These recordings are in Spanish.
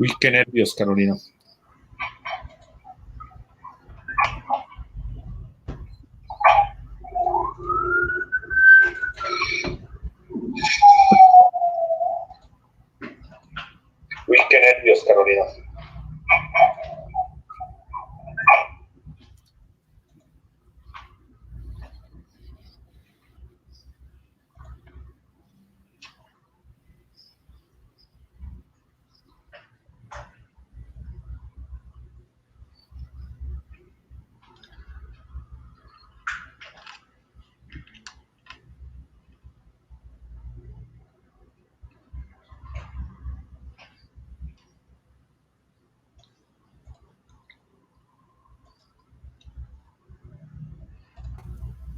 Uy, qué nervios, Carolina. Uy, qué nervios, Carolina.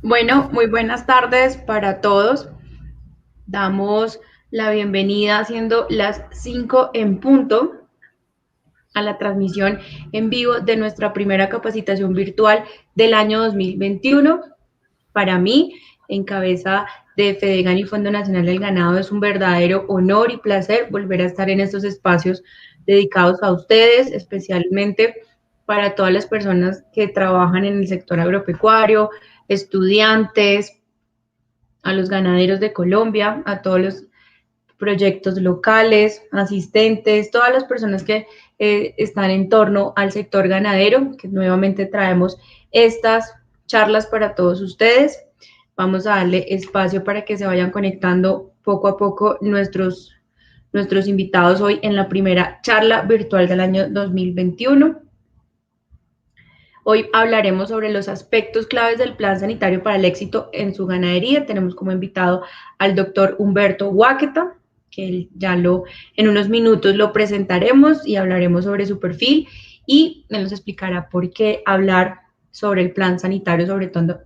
Bueno, muy buenas tardes para todos. Damos la bienvenida siendo las 5 en punto a la transmisión en vivo de nuestra primera capacitación virtual del año 2021. Para mí, en cabeza de Fedegan y Fondo Nacional del Ganado, es un verdadero honor y placer volver a estar en estos espacios dedicados a ustedes, especialmente para todas las personas que trabajan en el sector agropecuario, estudiantes, a los ganaderos de Colombia, a todos los proyectos locales, asistentes, todas las personas que están en torno al sector ganadero, que nuevamente traemos estas charlas para todos ustedes. Vamos a darle espacio para que se vayan conectando poco a poco nuestros invitados hoy en la primera charla virtual del año 2021. Hoy hablaremos sobre los aspectos claves del plan sanitario para el éxito en su ganadería. Tenemos como invitado al doctor Humberto Huáqueta, que en unos minutos lo presentaremos y hablaremos sobre su perfil y él nos explicará por qué hablar sobre el plan sanitario,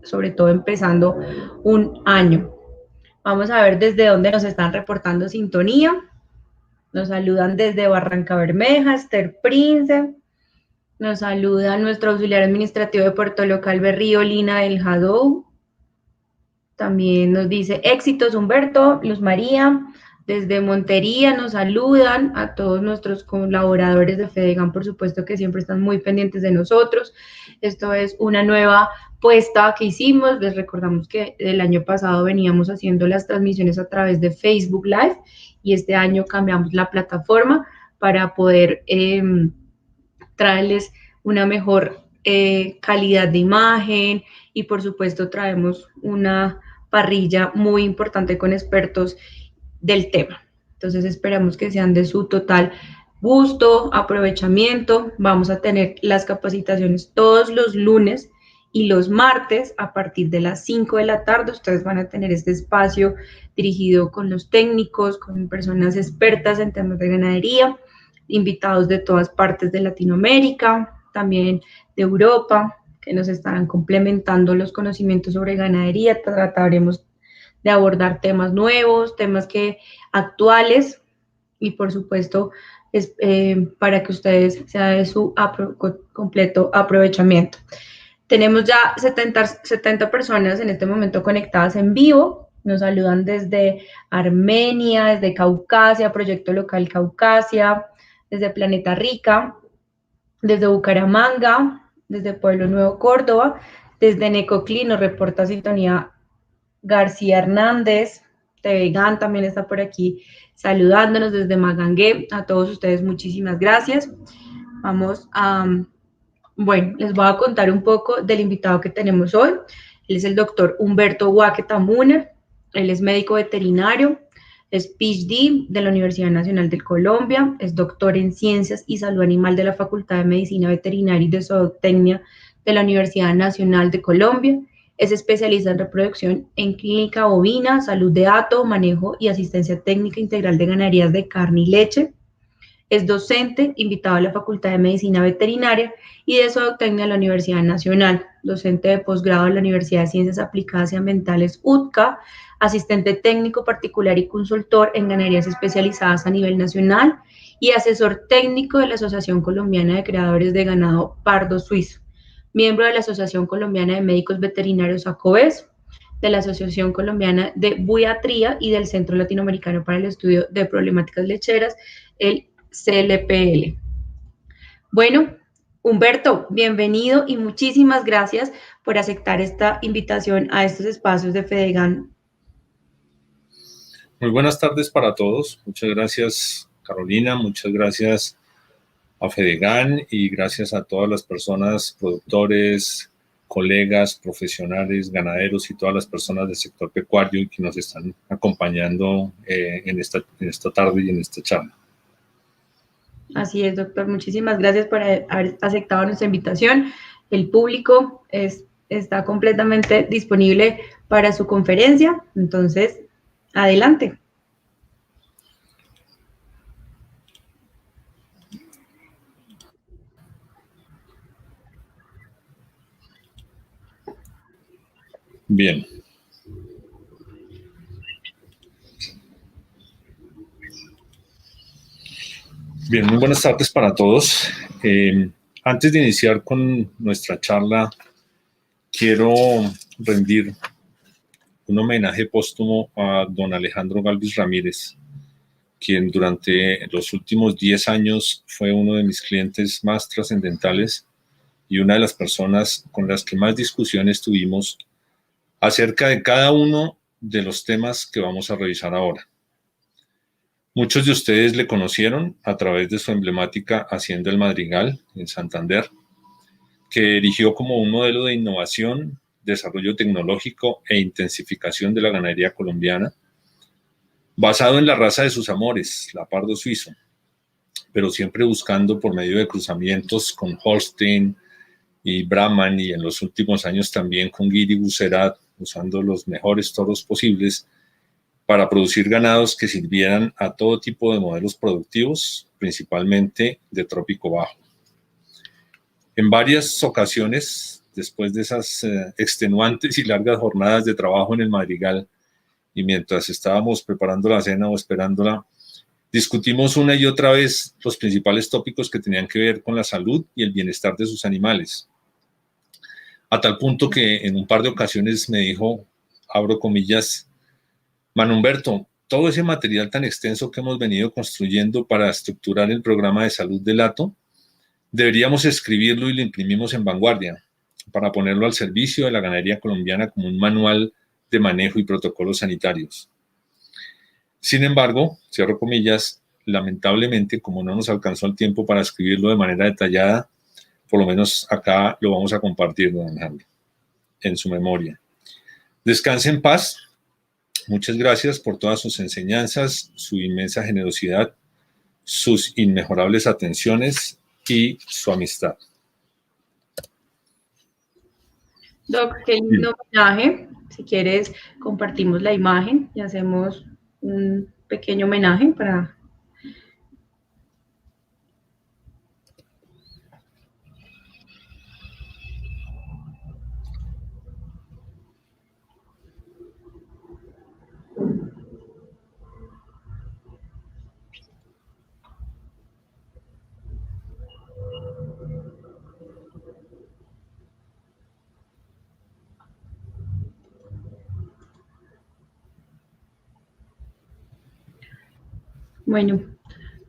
sobre todo empezando un año. Vamos a ver desde dónde nos están reportando sintonía. Nos saludan desde Barranca Bermeja, Esther Prince. Nos saluda nuestro auxiliar administrativo de Puerto Local Berrío, Lina del Jadou. También nos dice éxitos Humberto, Luz María. Desde Montería nos saludan a todos nuestros colaboradores de Fedegan, por supuesto que siempre están muy pendientes de nosotros. Esto es una nueva puesta que hicimos. Les recordamos que el año pasado veníamos haciendo las transmisiones a través de Facebook Live y este año cambiamos la plataforma para poder traerles una mejor calidad de imagen y por supuesto traemos una parrilla muy importante con expertos del tema. Entonces esperamos que sean de su total gusto, aprovechamiento. Vamos a tener las capacitaciones todos los lunes y los martes a partir de las 5 de la tarde. Ustedes van a tener este espacio dirigido con los técnicos, con personas expertas en temas de ganadería, invitados de todas partes de Latinoamérica, también de Europa, que nos estarán complementando los conocimientos sobre ganadería. Trataremos de abordar temas nuevos, temas actuales y por supuesto para que ustedes sea de su completo aprovechamiento. Tenemos ya 70 personas en este momento conectadas en vivo. Nos saludan desde Armenia, desde Caucasia, Proyecto Local Caucasia, desde Planeta Rica, desde Bucaramanga, desde Pueblo Nuevo Córdoba, desde Necoclí nos reporta sintonía García Hernández, Tevegan también está por aquí saludándonos desde Magangué. A todos ustedes muchísimas gracias. Bueno, les voy a contar un poco del invitado que tenemos hoy. Él es el doctor Humberto Huáqueta Müner. Él es médico veterinario, es PhD de la Universidad Nacional de Colombia, es doctor en Ciencias y Salud Animal de la Facultad de Medicina Veterinaria y de Zootecnia de la Universidad Nacional de Colombia, es especialista en reproducción en clínica bovina, salud de hato, manejo y asistencia técnica integral de ganaderías de carne y leche. Es docente, invitado a la Facultad de Medicina Veterinaria y de Zootecnia de la Universidad Nacional, docente de posgrado de la Universidad de Ciencias Aplicadas y Ambientales UTCA, asistente técnico particular y consultor en ganaderías especializadas a nivel nacional y asesor técnico de la Asociación Colombiana de Creadores de Ganado Pardo Suizo, miembro de la Asociación Colombiana de Médicos Veterinarios ACOVES, de la Asociación Colombiana de Buiatría y del Centro Latinoamericano para el Estudio de Problemáticas Lecheras, el CLPL. Bueno, Humberto, bienvenido y muchísimas gracias por aceptar esta invitación a estos espacios de Fedegan. Muy buenas tardes para todos. Muchas gracias, Carolina. Muchas gracias a Fedegan y gracias a todas las personas, productores, colegas, profesionales, ganaderos y todas las personas del sector pecuario que nos están acompañando en esta tarde y en esta charla. Así es, doctor. Muchísimas gracias por haber aceptado nuestra invitación. El público está completamente disponible para su conferencia. Entonces, adelante. Bien. Bien, muy buenas tardes para todos. Antes de iniciar con nuestra charla, quiero rendir un homenaje póstumo a don Alejandro Galvis Ramírez, quien durante los últimos 10 años fue uno de mis clientes más trascendentales y una de las personas con las que más discusiones tuvimos acerca de cada uno de los temas que vamos a revisar ahora. Muchos de ustedes le conocieron a través de su emblemática Hacienda El Madrigal en Santander, que erigió como un modelo de innovación, desarrollo tecnológico e intensificación de la ganadería colombiana, basado en la raza de sus amores, la pardo suizo, pero siempre buscando por medio de cruzamientos con Holstein y Brahman y en los últimos años también con Guir y Bucerat, usando los mejores toros posibles para producir ganados que sirvieran a todo tipo de modelos productivos, principalmente de trópico bajo. En varias ocasiones, después de esas extenuantes y largas jornadas de trabajo en el Madrigal, y mientras estábamos preparando la cena o esperándola, discutimos una y otra vez los principales tópicos que tenían que ver con la salud y el bienestar de sus animales. A tal punto que en un par de ocasiones me dijo, abro comillas, Mano Humberto, todo ese material tan extenso que hemos venido construyendo para estructurar el programa de salud del hato, deberíamos escribirlo y lo imprimimos en Vanguardia para ponerlo al servicio de la ganadería colombiana como un manual de manejo y protocolos sanitarios. Sin embargo, cierro comillas, lamentablemente, como no nos alcanzó el tiempo para escribirlo de manera detallada, por lo menos acá lo vamos a compartir, don Alejandro, en su memoria. Descanse en paz. Muchas gracias por todas sus enseñanzas, su inmensa generosidad, sus inmejorables atenciones y su amistad. Doc, qué lindo homenaje. Si quieres, compartimos la imagen y hacemos un pequeño homenaje para... Bueno,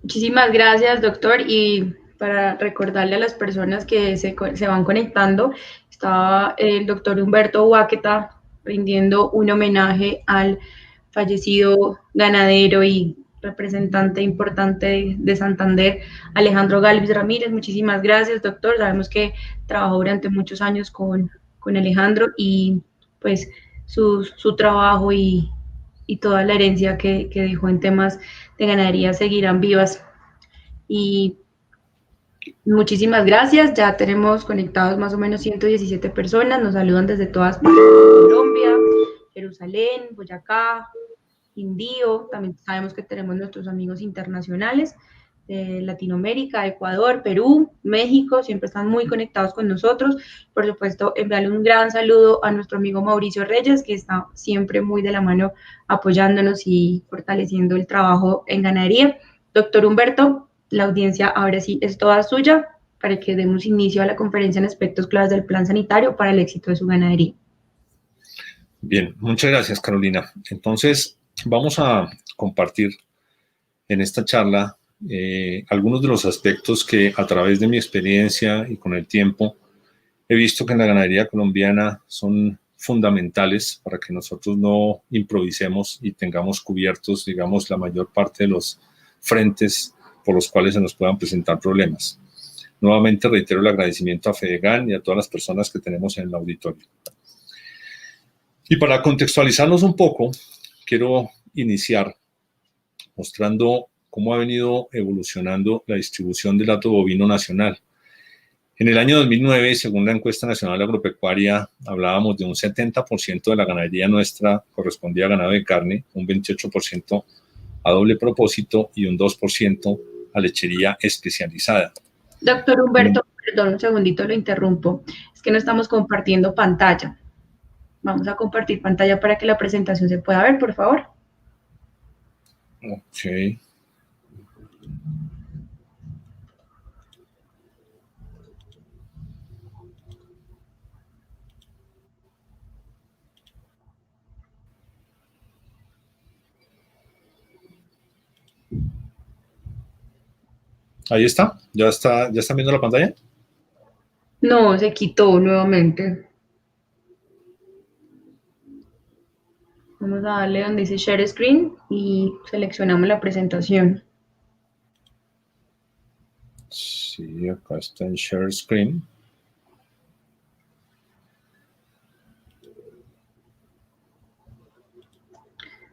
muchísimas gracias, doctor. Y para recordarle a las personas que se van conectando, estaba el doctor Humberto Huáqueta rindiendo un homenaje al fallecido ganadero y representante importante de Santander, Alejandro Galvis Ramírez. Muchísimas gracias, doctor. Sabemos que trabajó durante muchos años con Alejandro y pues su trabajo y toda la herencia que dejó en temas de ganadería seguirán vivas. Y muchísimas gracias. Ya tenemos conectados más o menos 117 personas. Nos saludan desde todas partes de Colombia, Jerusalén, Boyacá, Quindío. También sabemos que tenemos nuestros amigos internacionales de Latinoamérica, Ecuador, Perú, México, siempre están muy conectados con nosotros. Por supuesto, enviarle un gran saludo a nuestro amigo Mauricio Reyes, que está siempre muy de la mano apoyándonos y fortaleciendo el trabajo en ganadería. Doctor Humberto, la audiencia ahora sí es toda suya para que demos inicio a la conferencia en aspectos claves del plan sanitario para el éxito de su ganadería. Bien, muchas gracias, Carolina. Entonces, vamos a compartir en esta charla algunos de los aspectos que a través de mi experiencia y con el tiempo he visto que en la ganadería colombiana son fundamentales para que nosotros no improvisemos y tengamos cubiertos, digamos, la mayor parte de los frentes por los cuales se nos puedan presentar problemas. Nuevamente reitero el agradecimiento a Fedegan y a todas las personas que tenemos en el auditorio. Y para contextualizarnos un poco, quiero iniciar mostrando cómo ha venido evolucionando la distribución del hato bovino nacional. En el año 2009, según la encuesta nacional agropecuaria, hablábamos de un 70% de la ganadería nuestra correspondía a ganado de carne, un 28% a doble propósito y un 2% a lechería especializada. Doctor Humberto, perdón, un segundito, lo interrumpo. Es que no estamos compartiendo pantalla. Vamos a compartir pantalla para que la presentación se pueda ver, por favor. Ok. Ahí está. ¿Ya están viendo la pantalla? No, se quitó nuevamente. Vamos a darle donde dice Share Screen y seleccionamos la presentación. Sí, acá está en Share Screen.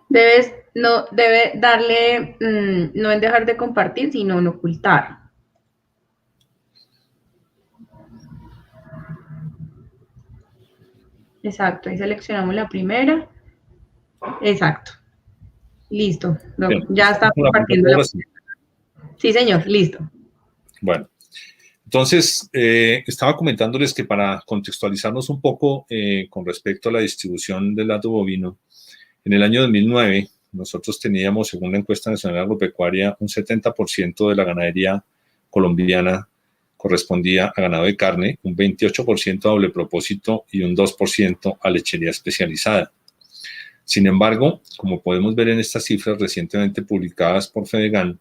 Debe darle, no en dejar de compartir, sino en ocultar. Exacto, ahí seleccionamos la primera. Exacto. Listo. No, Bien, ya está compartiendo la. Sí, señor, listo. Bueno, entonces estaba comentándoles que para contextualizarnos un poco con respecto a la distribución del hato bovino, en el año 2009 nosotros teníamos, según la encuesta nacional agropecuaria, un 70% de la ganadería colombiana correspondía a ganado de carne, un 28% a doble propósito y un 2% a lechería especializada. Sin embargo, como podemos ver en estas cifras recientemente publicadas por Fedegan,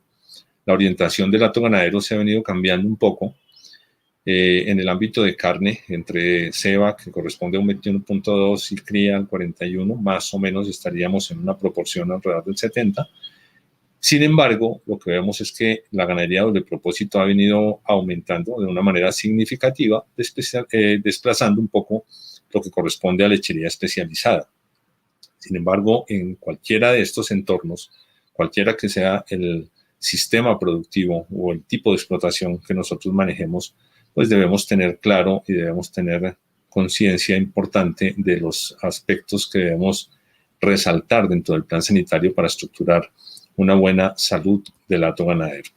la orientación del hato ganadero se ha venido cambiando un poco. En el ámbito de carne, entre ceba, que corresponde a un 21.2, y cría al 41, más o menos estaríamos en una proporción alrededor del 70. Sin embargo, lo que vemos es que la ganadería de propósito ha venido aumentando de una manera significativa, desplazando un poco lo que corresponde a lechería especializada. Sin embargo, en cualquiera de estos entornos, cualquiera que sea el sistema productivo o el tipo de explotación que nosotros manejemos, pues debemos tener claro y debemos tener conciencia importante de los aspectos que debemos resaltar dentro del plan sanitario para estructurar una buena salud del hato ganadero.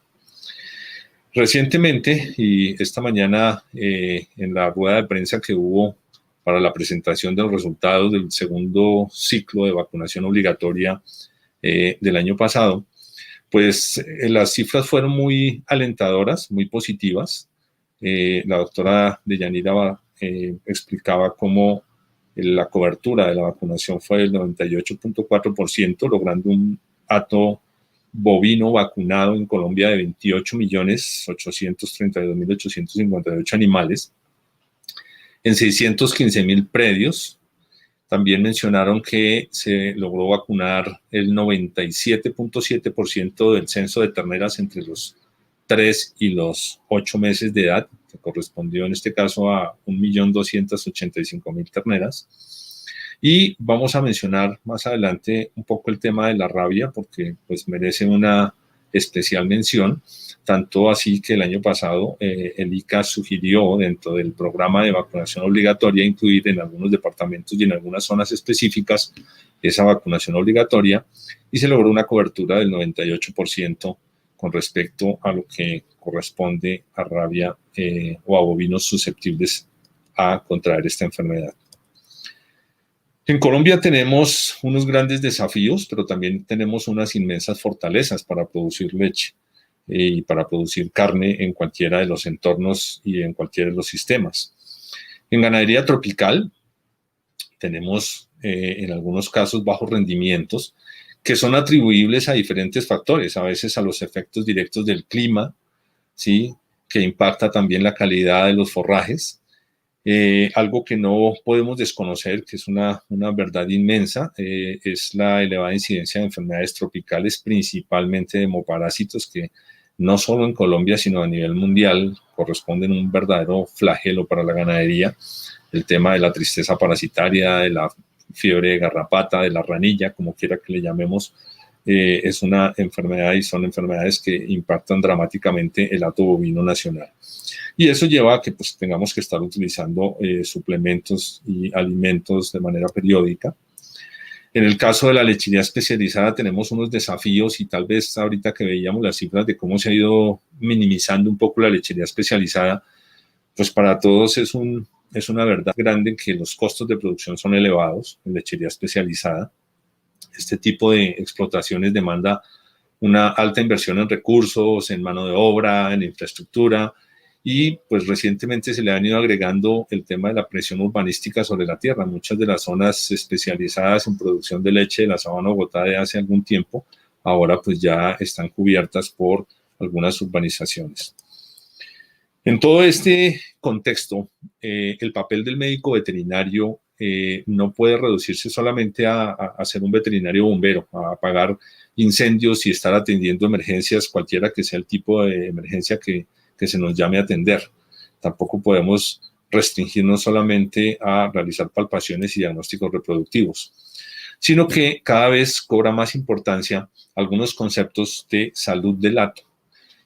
Recientemente, y esta mañana en la rueda de prensa que hubo para la presentación de los resultados del segundo ciclo de vacunación obligatoria del año pasado, pues las cifras fueron muy alentadoras, muy positivas. La doctora Deyanira explicaba cómo la cobertura de la vacunación fue del 98.4%, logrando un hato bovino vacunado en Colombia de 28.832.858 animales en 615.000 predios. También mencionaron que se logró vacunar el 97.7% del censo de terneras entre los 3 y los 8 meses de edad, que correspondió en este caso a 1.285.000 terneras. Y vamos a mencionar más adelante un poco el tema de la rabia, porque pues merece una especial mención, tanto así que el año pasado el ICA sugirió dentro del programa de vacunación obligatoria incluir en algunos departamentos y en algunas zonas específicas esa vacunación obligatoria y se logró una cobertura del 98% con respecto a lo que corresponde a rabia o a bovinos susceptibles a contraer esta enfermedad. En Colombia tenemos unos grandes desafíos, pero también tenemos unas inmensas fortalezas para producir leche y para producir carne en cualquiera de los entornos y en cualquiera de los sistemas. En ganadería tropical tenemos en algunos casos bajos rendimientos que son atribuibles a diferentes factores, a veces a los efectos directos del clima, ¿sí?, que impacta también la calidad de los forrajes. Algo que no podemos desconocer, que es una verdad inmensa, es la elevada incidencia de enfermedades tropicales, principalmente de hemoparásitos, que no solo en Colombia, sino a nivel mundial, corresponden a un verdadero flagelo para la ganadería. El tema de la tristeza parasitaria, de la fiebre de garrapata, de la ranilla, como quiera que le llamemos, es una enfermedad y son enfermedades que impactan dramáticamente el hato bovino nacional. Y eso lleva a que pues, tengamos que estar utilizando suplementos y alimentos de manera periódica. En el caso de la lechería especializada tenemos unos desafíos y tal vez ahorita que veíamos las cifras de cómo se ha ido minimizando un poco la lechería especializada, pues para todos es una verdad grande que los costos de producción son elevados en lechería especializada. Este tipo de explotaciones demanda una alta inversión en recursos, en mano de obra, en infraestructura, y pues recientemente se le han ido agregando el tema de la presión urbanística sobre la tierra. Muchas de las zonas especializadas en producción de leche de la sabana Bogotá de hace algún tiempo, ahora pues ya están cubiertas por algunas urbanizaciones. En todo este contexto, el papel del médico veterinario no puede reducirse solamente a ser un veterinario bombero, a apagar incendios y estar atendiendo emergencias, cualquiera que sea el tipo de emergencia que se nos llame a atender. Tampoco podemos restringirnos solamente a realizar palpaciones y diagnósticos reproductivos, sino que cada vez cobra más importancia algunos conceptos de salud del hato.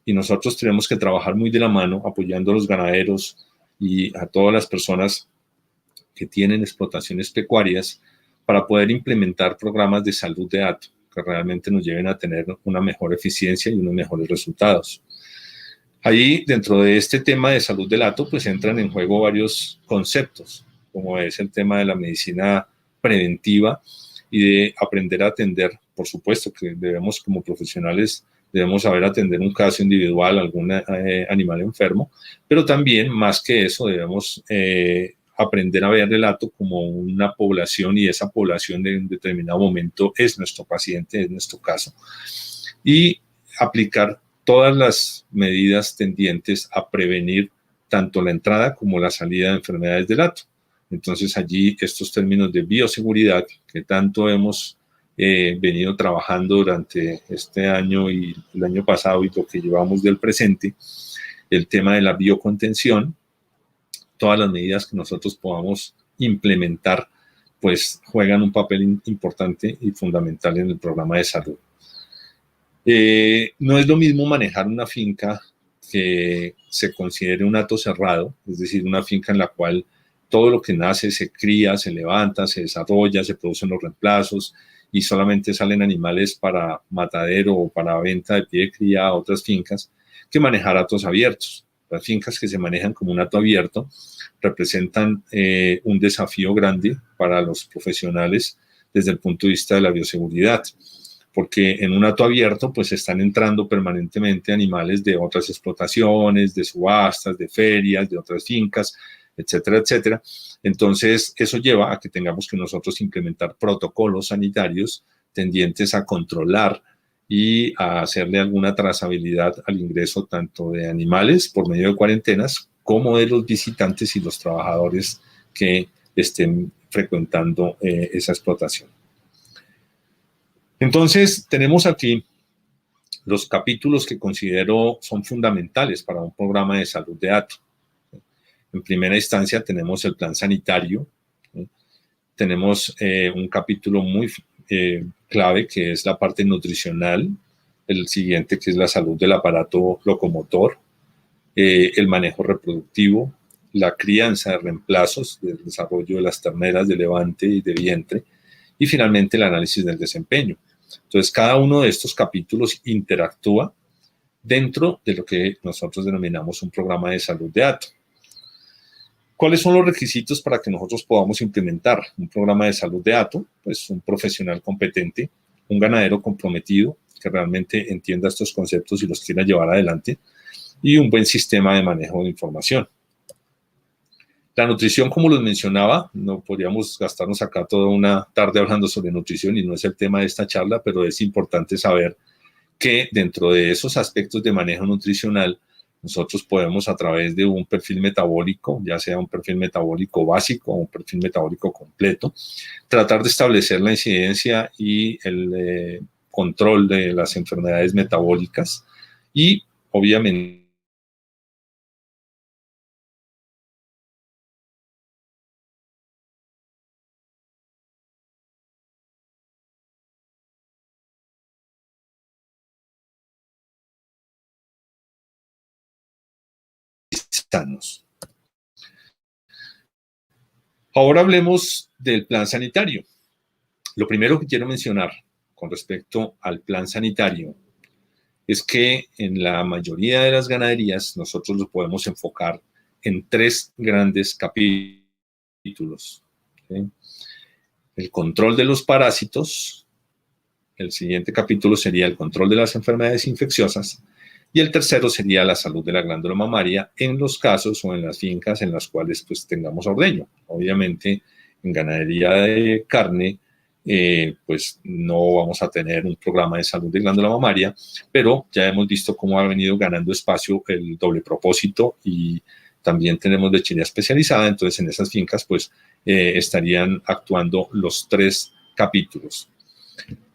Y nosotros tenemos que trabajar muy de la mano apoyando a los ganaderos y a todas las personas que tienen explotaciones pecuarias para poder implementar programas de salud de hato que realmente nos lleven a tener una mejor eficiencia y unos mejores resultados. Ahí, dentro de este tema de salud del hato, pues entran en juego varios conceptos, como es el tema de la medicina preventiva y de aprender a atender. Por supuesto que debemos, como profesionales, debemos saber atender un caso individual, algún animal enfermo, pero también, más que eso, debemos aprender a ver el hato como una población, y esa población en determinado momento es nuestro paciente, es nuestro caso, y aplicar todas las medidas tendientes a prevenir tanto la entrada como la salida de enfermedades del hato. Entonces allí estos términos de bioseguridad que tanto hemos venido trabajando durante este año y el año pasado y lo que llevamos del presente, el tema de la biocontención, todas las medidas que nosotros podamos implementar, pues juegan un papel importante y fundamental en el programa de salud. No es lo mismo manejar una finca que se considere un hato cerrado, es decir, una finca en la cual todo lo que nace se cría, se levanta, se desarrolla, se producen los reemplazos y solamente salen animales para matadero o para venta de pie de cría a otras fincas, que manejar hatos abiertos. Las fincas que se manejan como un hato abierto representan un desafío grande para los profesionales desde el punto de vista de la bioseguridad, porque en un hato abierto pues están entrando permanentemente animales de otras explotaciones, de subastas, de ferias, de otras fincas, etcétera, etcétera. Entonces, eso lleva a que tengamos que nosotros implementar protocolos sanitarios tendientes a controlar y a hacerle alguna trazabilidad al ingreso tanto de animales por medio de cuarentenas como de los visitantes y los trabajadores que estén frecuentando esa explotación. Entonces, tenemos aquí los capítulos que considero son fundamentales para un programa de salud de hato. En primera instancia tenemos el plan sanitario, ¿sí? Tenemos un capítulo muy clave que es la parte nutricional, el siguiente que es la salud del aparato locomotor, el manejo reproductivo, la crianza de reemplazos, el desarrollo de las terneras de levante y de vientre, y finalmente el análisis del desempeño. Entonces, cada uno de estos capítulos interactúa dentro de lo que nosotros denominamos un programa de salud de hato. ¿Cuáles son los requisitos para que nosotros podamos implementar un programa de salud de hato? Pues un profesional competente, un ganadero comprometido que realmente entienda estos conceptos y los quiera llevar adelante, y un buen sistema de manejo de información. La nutrición, como los mencionaba, no podríamos gastarnos acá toda una tarde hablando sobre nutrición y no es el tema de esta charla, pero es importante saber que dentro de esos aspectos de manejo nutricional, nosotros podemos a través de un perfil metabólico, ya sea un perfil metabólico básico o un perfil metabólico completo, tratar de establecer la incidencia y el control de las enfermedades metabólicas y obviamente sanos. Ahora hablemos del plan sanitario. Lo primero que quiero mencionar con respecto al plan sanitario es que en la mayoría de las ganaderías nosotros lo podemos enfocar en tres grandes capítulos. ¿Sí? El control de los parásitos, el siguiente capítulo sería el control de las enfermedades infecciosas y el tercero sería la salud de la glándula mamaria en los casos o en las fincas en las cuales pues tengamos ordeño. Obviamente en ganadería de carne pues no vamos a tener un programa de salud de glándula mamaria, pero ya hemos visto cómo ha venido ganando espacio el doble propósito y también tenemos lechería especializada, entonces en esas fincas pues estarían actuando los tres capítulos.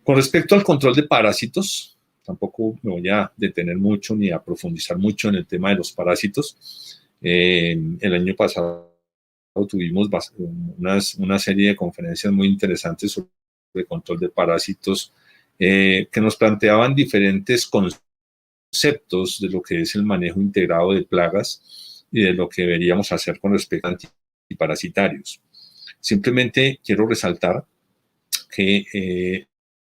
Con respecto al control de parásitos, tampoco me voy a detener mucho ni a profundizar mucho en el tema de los parásitos. El año pasado tuvimos una serie de conferencias muy interesantes sobre control de parásitos que nos planteaban diferentes conceptos de lo que es el manejo integrado de plagas y de lo que deberíamos hacer con respecto a antiparasitarios. Simplemente quiero resaltar que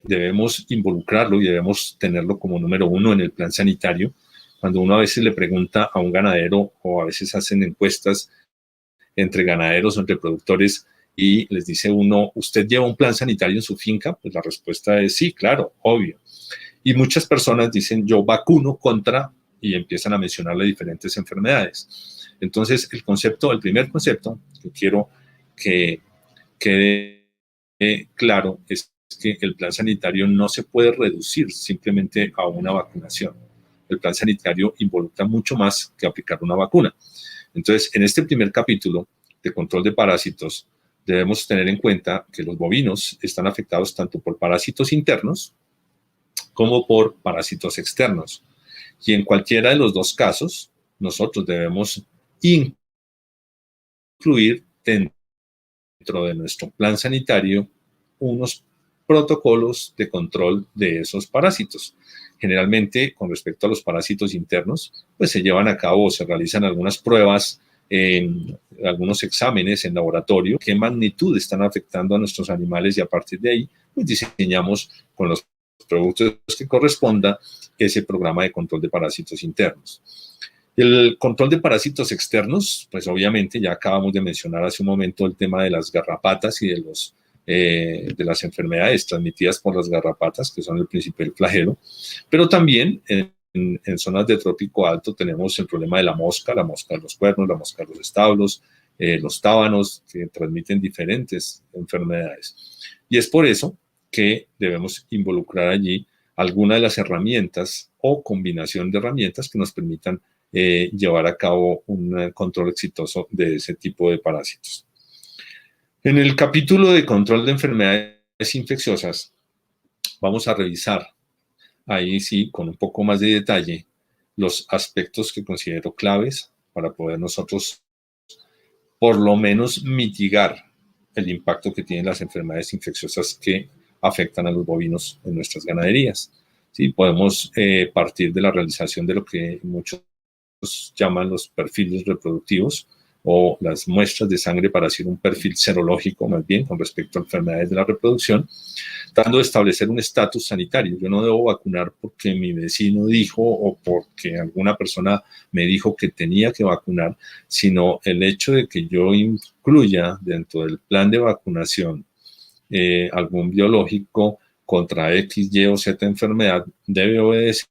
debemos involucrarlo y debemos tenerlo como número uno en el plan sanitario. Cuando uno a veces le pregunta a un ganadero o a veces hacen encuestas entre ganaderos o entre productores y les dice uno, ¿usted lleva un plan sanitario en su finca? Pues la respuesta es sí, claro, obvio. Y muchas personas dicen, yo vacuno contra, y empiezan a mencionarle diferentes enfermedades. Entonces, el primer concepto que quiero que quede claro es que el plan sanitario no se puede reducir simplemente a una vacunación. El plan sanitario involucra mucho más que aplicar una vacuna. Entonces, en este primer capítulo de control de parásitos, debemos tener en cuenta que los bovinos están afectados tanto por parásitos internos como por parásitos externos. Y en cualquiera de los dos casos, nosotros debemos incluir dentro de nuestro plan sanitario unos protocolos de control de esos parásitos. Generalmente, con respecto a los parásitos internos, pues se llevan a cabo o se realizan algunas pruebas, algunos exámenes en laboratorio, qué magnitud están afectando a nuestros animales y a partir de ahí, pues diseñamos con los productos que corresponda ese programa de control de parásitos internos. El control de parásitos externos, pues obviamente ya acabamos de mencionar hace un momento el tema de las garrapatas y de las enfermedades transmitidas por las garrapatas, que son el principal flagelo, pero también en zonas de trópico alto tenemos el problema de la mosca de los cuernos, la mosca de los establos, los tábanos, que transmiten diferentes enfermedades. Y es por eso que debemos involucrar allí alguna de las herramientas o combinación de herramientas que nos permitan llevar a cabo un control exitoso de ese tipo de parásitos. En el capítulo de control de enfermedades infecciosas, vamos a revisar ahí sí, con un poco más de detalle, los aspectos que considero claves para poder nosotros por lo menos mitigar el impacto que tienen las enfermedades infecciosas que afectan a los bovinos en nuestras ganaderías. ¿Sí? Podemos partir de la realización de lo que muchos llaman los perfiles reproductivos o las muestras de sangre para hacer un perfil serológico, más bien, con respecto a enfermedades de la reproducción, tratando de establecer un estatus sanitario. Yo no debo vacunar porque mi vecino dijo o porque alguna persona me dijo que tenía que vacunar, sino el hecho de que yo incluya dentro del plan de vacunación algún biológico contra X, Y o Z enfermedad debe obedecer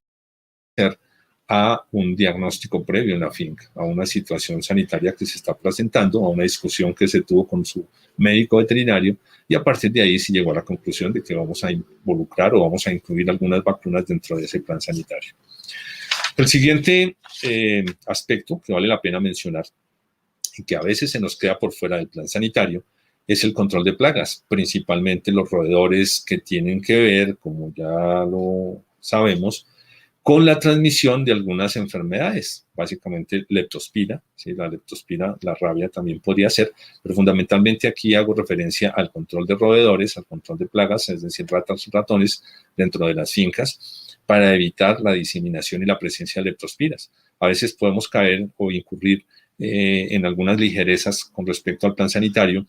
a un diagnóstico previo en la finca, a una situación sanitaria que se está presentando, a una discusión que se tuvo con su médico veterinario, y a partir de ahí se llegó a la conclusión de que vamos a involucrar o vamos a incluir algunas vacunas dentro de ese plan sanitario. El siguiente aspecto que vale la pena mencionar y que a veces se nos queda por fuera del plan sanitario es el control de plagas, principalmente los roedores que tienen que ver, como ya lo sabemos, con la transmisión de algunas enfermedades, básicamente leptospira, ¿sí? La leptospira, la rabia también podría ser, pero fundamentalmente aquí hago referencia al control de roedores, al control de plagas, es decir, ratas y ratones dentro de las fincas, para evitar la diseminación y la presencia de leptospiras. A veces podemos caer o incurrir en algunas ligerezas con respecto al plan sanitario,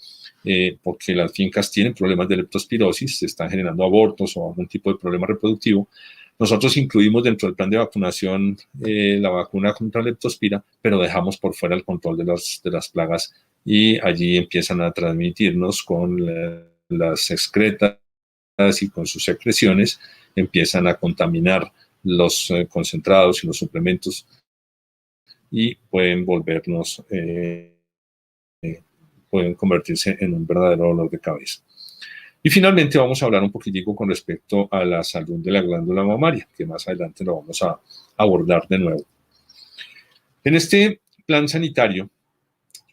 porque las fincas tienen problemas de leptospirosis, se están generando abortos o algún tipo de problema reproductivo. Nosotros incluimos dentro del plan de vacunación la vacuna contra leptospira, pero dejamos por fuera el control de las plagas y allí empiezan a transmitirnos con las excretas y con sus secreciones, empiezan a contaminar los concentrados y los suplementos y pueden volvernos, pueden convertirse en un verdadero dolor de cabeza. Y finalmente vamos a hablar un poquitico con respecto a la salud de la glándula mamaria, que más adelante lo vamos a abordar de nuevo. En este plan sanitario,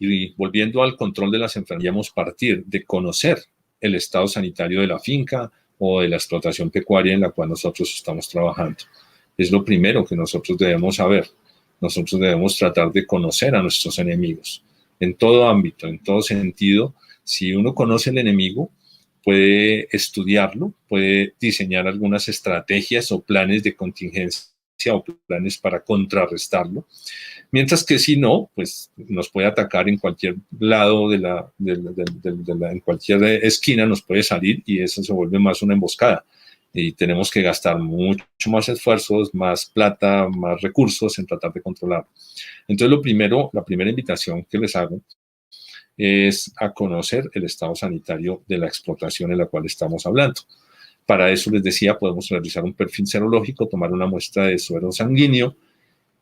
y volviendo al control de las enfermedades, partir de conocer el estado sanitario de la finca o de la explotación pecuaria en la cual nosotros estamos trabajando. Es lo primero que nosotros debemos saber. Nosotros debemos tratar de conocer a nuestros enemigos en todo ámbito, en todo sentido. Si uno conoce el enemigo, puede estudiarlo, puede diseñar algunas estrategias o planes de contingencia o planes para contrarrestarlo, mientras que si no, pues nos puede atacar en cualquier lado en cualquier esquina nos puede salir y eso se vuelve más una emboscada y tenemos que gastar mucho más esfuerzos, más plata, más recursos en tratar de controlarlo. Entonces la primera invitación que les hago es a conocer el estado sanitario de la explotación en la cual estamos hablando. Para eso, les decía, podemos realizar un perfil serológico, tomar una muestra de suero sanguíneo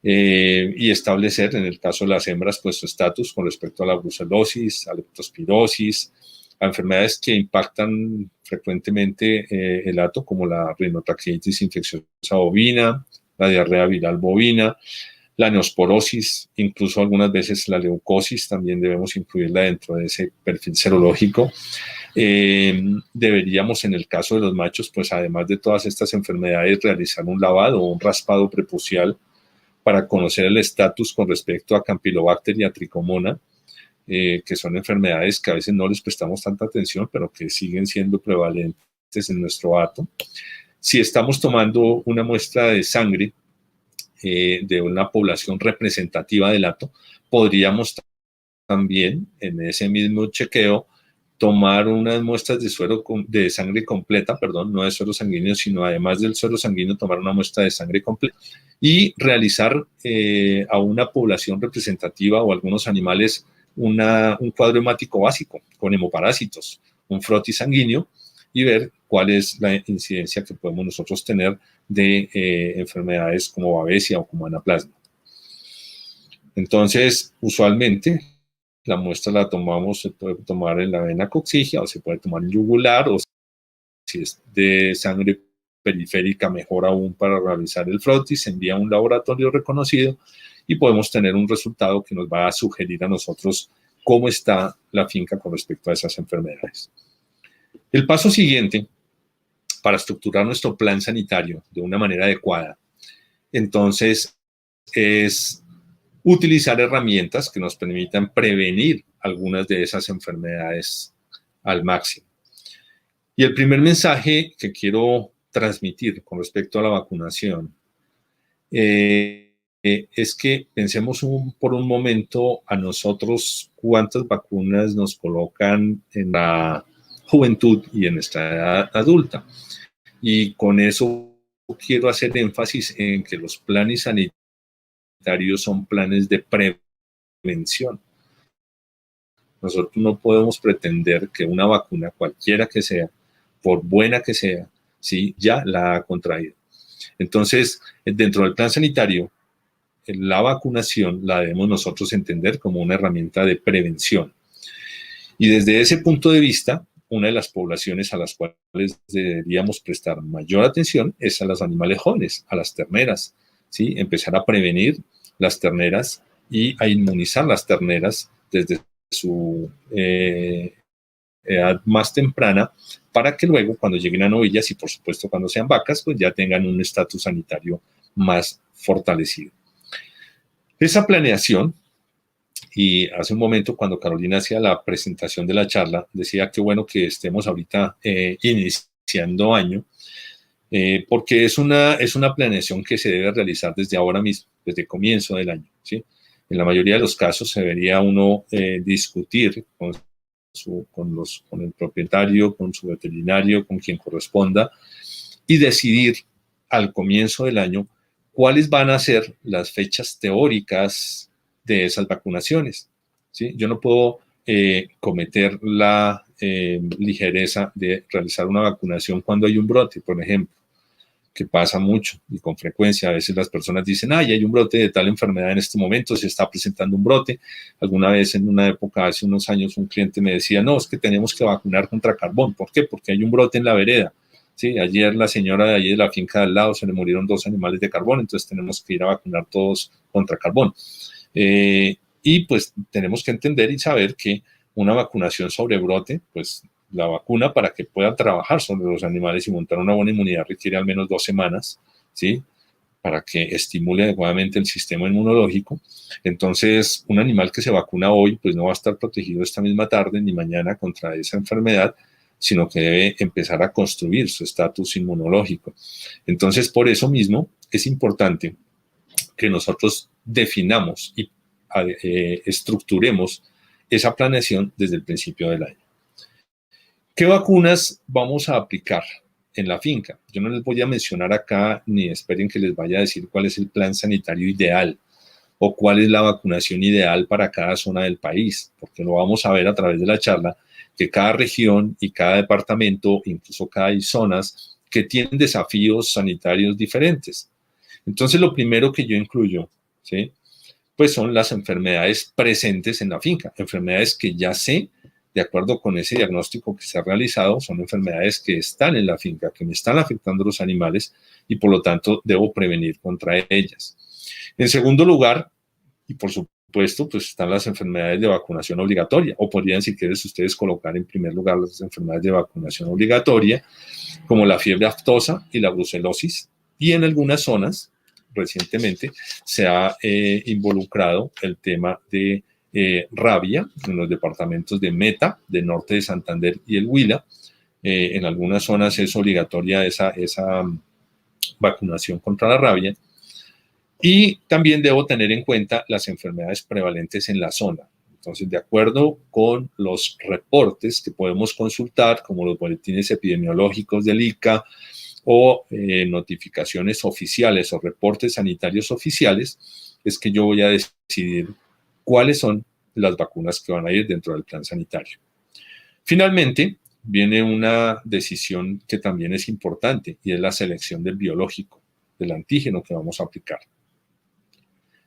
y establecer, en el caso de las hembras, pues su estatus con respecto a la brucelosis, a leptospirosis, a enfermedades que impactan frecuentemente el hato, como la rinotraqueitis infecciosa bovina, la diarrea viral bovina, la neosporosis, incluso algunas veces la leucosis, también debemos incluirla dentro de ese perfil serológico. Deberíamos, en el caso de los machos, pues además de todas estas enfermedades, realizar un lavado o un raspado prepucial para conocer el estatus con respecto a Campylobacter y a Trichomona, que son enfermedades que a veces no les prestamos tanta atención, pero que siguen siendo prevalentes en nuestro hato. Si estamos tomando una muestra de sangre de una población representativa del hato, podríamos también en ese mismo chequeo tomar unas muestras de sangre completa, no de suero sanguíneo, sino además del suero sanguíneo, tomar una muestra de sangre completa y realizar a una población representativa o algunos animales un cuadro hemático básico con hemoparásitos, un frotis sanguíneo y ver cuál es la incidencia que podemos nosotros tener de enfermedades como babesia o como anaplasma. Entonces, usualmente, la muestra la tomamos, se puede tomar en la vena coccigia o se puede tomar en yugular o si es de sangre periférica, mejor aún para realizar el frotis, se envía a un laboratorio reconocido y podemos tener un resultado que nos va a sugerir a nosotros cómo está la finca con respecto a esas enfermedades. El paso siguiente para estructurar nuestro plan sanitario de una manera adecuada, entonces, es utilizar herramientas que nos permitan prevenir algunas de esas enfermedades al máximo. Y el primer mensaje que quiero transmitir con respecto a la vacunación es que pensemos por un momento a nosotros cuántas vacunas nos colocan en la juventud y en nuestra edad adulta. Y con eso quiero hacer énfasis en que los planes sanitarios son planes de prevención. Nosotros no podemos pretender que una vacuna, cualquiera que sea, por buena que sea, ¿sí?, ya la ha contraído. Entonces, dentro del plan sanitario, la vacunación la debemos nosotros entender como una herramienta de prevención. Y desde ese punto de vista, una de las poblaciones a las cuales deberíamos prestar mayor atención es a los animales jóvenes, a las terneras, ¿sí? Empezar a prevenir las terneras y a inmunizar las terneras desde su edad más temprana, para que luego, cuando lleguen a novillas y por supuesto cuando sean vacas, pues ya tengan un estatus sanitario más fortalecido. Esa planeación, y hace un momento cuando Carolina hacía la presentación de la charla, decía que bueno que estemos ahorita iniciando año, porque es una planeación que se debe realizar desde ahora mismo, desde el comienzo del año, ¿sí? En la mayoría de los casos se debería uno discutir con el propietario, con su veterinario, con quien corresponda, y decidir al comienzo del año cuáles van a ser las fechas teóricas de esas vacunaciones, ¿sí? Yo no puedo cometer la ligereza de realizar una vacunación cuando hay un brote, por ejemplo, que pasa mucho y con frecuencia. A veces las personas dicen, ya hay un brote de tal enfermedad en este momento, se está presentando un brote. Alguna vez en una época, hace unos años, un cliente me decía, no, es que tenemos que vacunar contra carbón. ¿Por qué? Porque hay un brote en la vereda. Sí, ayer la señora de allí de la finca de al lado se le murieron 2 animales de carbón, entonces tenemos que ir a vacunar todos contra carbón. Y pues tenemos que entender y saber que una vacunación sobre brote, pues la vacuna para que pueda trabajar sobre los animales y montar una buena inmunidad requiere al menos 2 semanas, ¿sí? Para que estimule adecuadamente el sistema inmunológico. Entonces, un animal que se vacuna hoy, pues no va a estar protegido esta misma tarde ni mañana contra esa enfermedad, sino que debe empezar a construir su estatus inmunológico. Entonces, por eso mismo es importante que nosotros definamos y estructuremos esa planeación desde el principio del año. ¿Qué vacunas vamos a aplicar en la finca? Yo no les voy a mencionar acá, ni esperen que les vaya a decir cuál es el plan sanitario ideal o cuál es la vacunación ideal para cada zona del país, porque lo vamos a ver a través de la charla, que cada región y cada departamento, incluso cada zonas, que tienen desafíos sanitarios diferentes. Entonces, lo primero que yo incluyo, ¿sí?, pues son las enfermedades presentes en la finca, enfermedades que ya sé, de acuerdo con ese diagnóstico que se ha realizado, son enfermedades que están en la finca, que me están afectando a los animales y por lo tanto debo prevenir contra ellas. En segundo lugar, y por supuesto, pues están las enfermedades de vacunación obligatoria, o podrían, si quieres, ustedes colocar en primer lugar las enfermedades de vacunación obligatoria, como la fiebre aftosa y la brucelosis, y en algunas zonas, recientemente, se ha involucrado el tema de rabia en los departamentos de Meta, del norte de Santander y el Huila. En algunas zonas es obligatoria esa vacunación contra la rabia. Y también debo tener en cuenta las enfermedades prevalentes en la zona. Entonces, de acuerdo con los reportes que podemos consultar, como los boletines epidemiológicos del ICA o notificaciones oficiales o reportes sanitarios oficiales, es que yo voy a decidir cuáles son las vacunas que van a ir dentro del plan sanitario. Finalmente, viene una decisión que también es importante y es la selección del biológico, del antígeno que vamos a aplicar.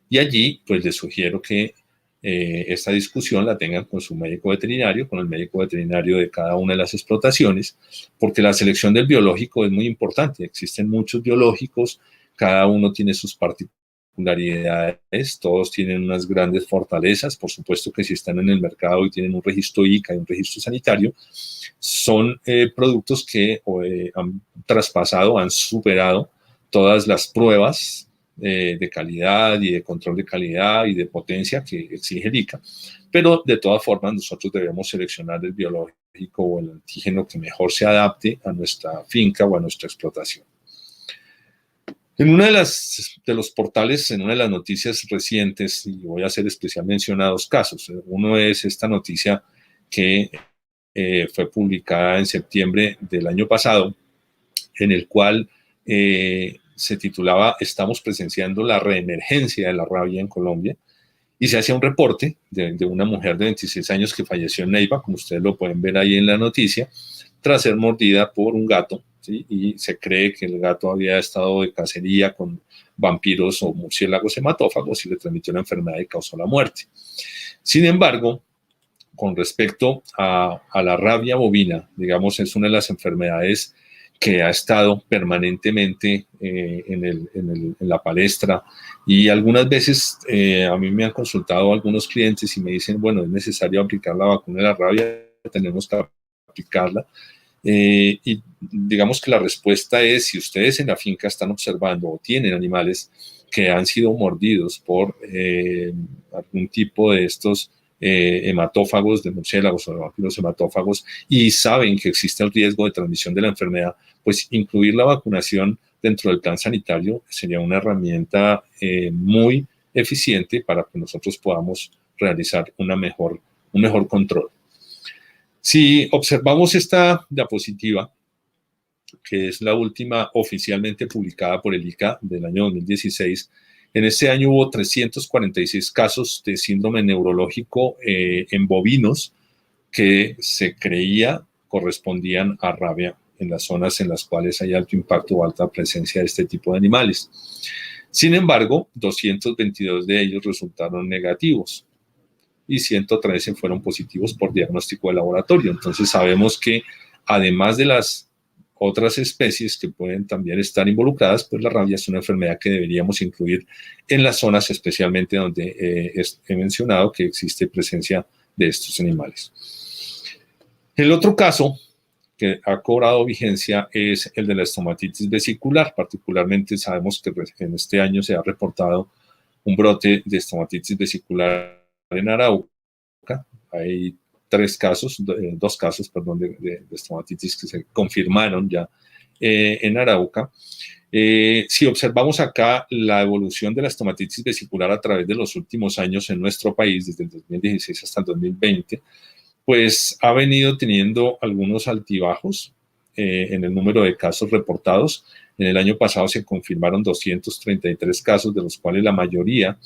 Y allí, pues les sugiero que esta discusión la tengan con su médico veterinario, con el médico veterinario de cada una de las explotaciones, porque la selección del biológico es muy importante. Existen muchos biológicos, cada uno tiene sus particularidades, todos tienen unas grandes fortalezas. Por supuesto que si están en el mercado y tienen un registro ICA y un registro sanitario, son productos que han traspasado, han superado todas las pruebas de calidad y de control de calidad y de potencia que exige el ICA, pero de todas formas nosotros debemos seleccionar el biológico o el antígeno que mejor se adapte a nuestra finca o a nuestra explotación. En una de los portales, en una de las noticias recientes, y voy a hacer especial mención a 2 casos. Uno es esta noticia que fue publicada en septiembre del año pasado, en el cual se titulaba "Estamos presenciando la reemergencia de la rabia en Colombia", y se hacía un reporte de una mujer de 26 años que falleció en Neiva, como ustedes lo pueden ver ahí en la noticia, tras ser mordida por un gato, ¿sí? Y se cree que el gato había estado de cacería con vampiros o murciélagos hematófagos y le transmitió la enfermedad y causó la muerte. Sin embargo, con respecto a la rabia bovina, digamos, es una de las enfermedades que ha estado permanentemente en la palestra, y algunas veces a mí me han consultado algunos clientes y me dicen, bueno, es necesario aplicar la vacuna de la rabia, tenemos que aplicarla. Y digamos que la respuesta es, si ustedes en la finca están observando o tienen animales que han sido mordidos por algún tipo de estos hematófagos, de murciélagos o de vampiros hematófagos, y saben que existe el riesgo de transmisión de la enfermedad, pues incluir la vacunación dentro del plan sanitario sería una herramienta muy eficiente para que nosotros podamos realizar un mejor control. Si observamos esta diapositiva, que es la última oficialmente publicada por el ICA del año 2016, en este año hubo 346 casos de síndrome neurológico en bovinos que se creía correspondían a rabia en las zonas en las cuales hay alto impacto o alta presencia de este tipo de animales. Sin embargo, 222 de ellos resultaron negativos y 113 fueron positivos por diagnóstico de laboratorio. Entonces sabemos que además de las otras especies que pueden también estar involucradas, pues la rabia es una enfermedad que deberíamos incluir en las zonas especialmente donde he mencionado que existe presencia de estos animales. El otro caso que ha cobrado vigencia es el de la estomatitis vesicular. Particularmente sabemos que en este año se ha reportado un brote de estomatitis vesicular en Arauca. Hay dos casos, de estomatitis que se confirmaron ya en Arauca. Si observamos acá la evolución de la estomatitis vesicular a través de los últimos años en nuestro país, desde el 2016 hasta el 2020, pues ha venido teniendo algunos altibajos en el número de casos reportados. En el año pasado se confirmaron 233 casos, de los cuales la mayoría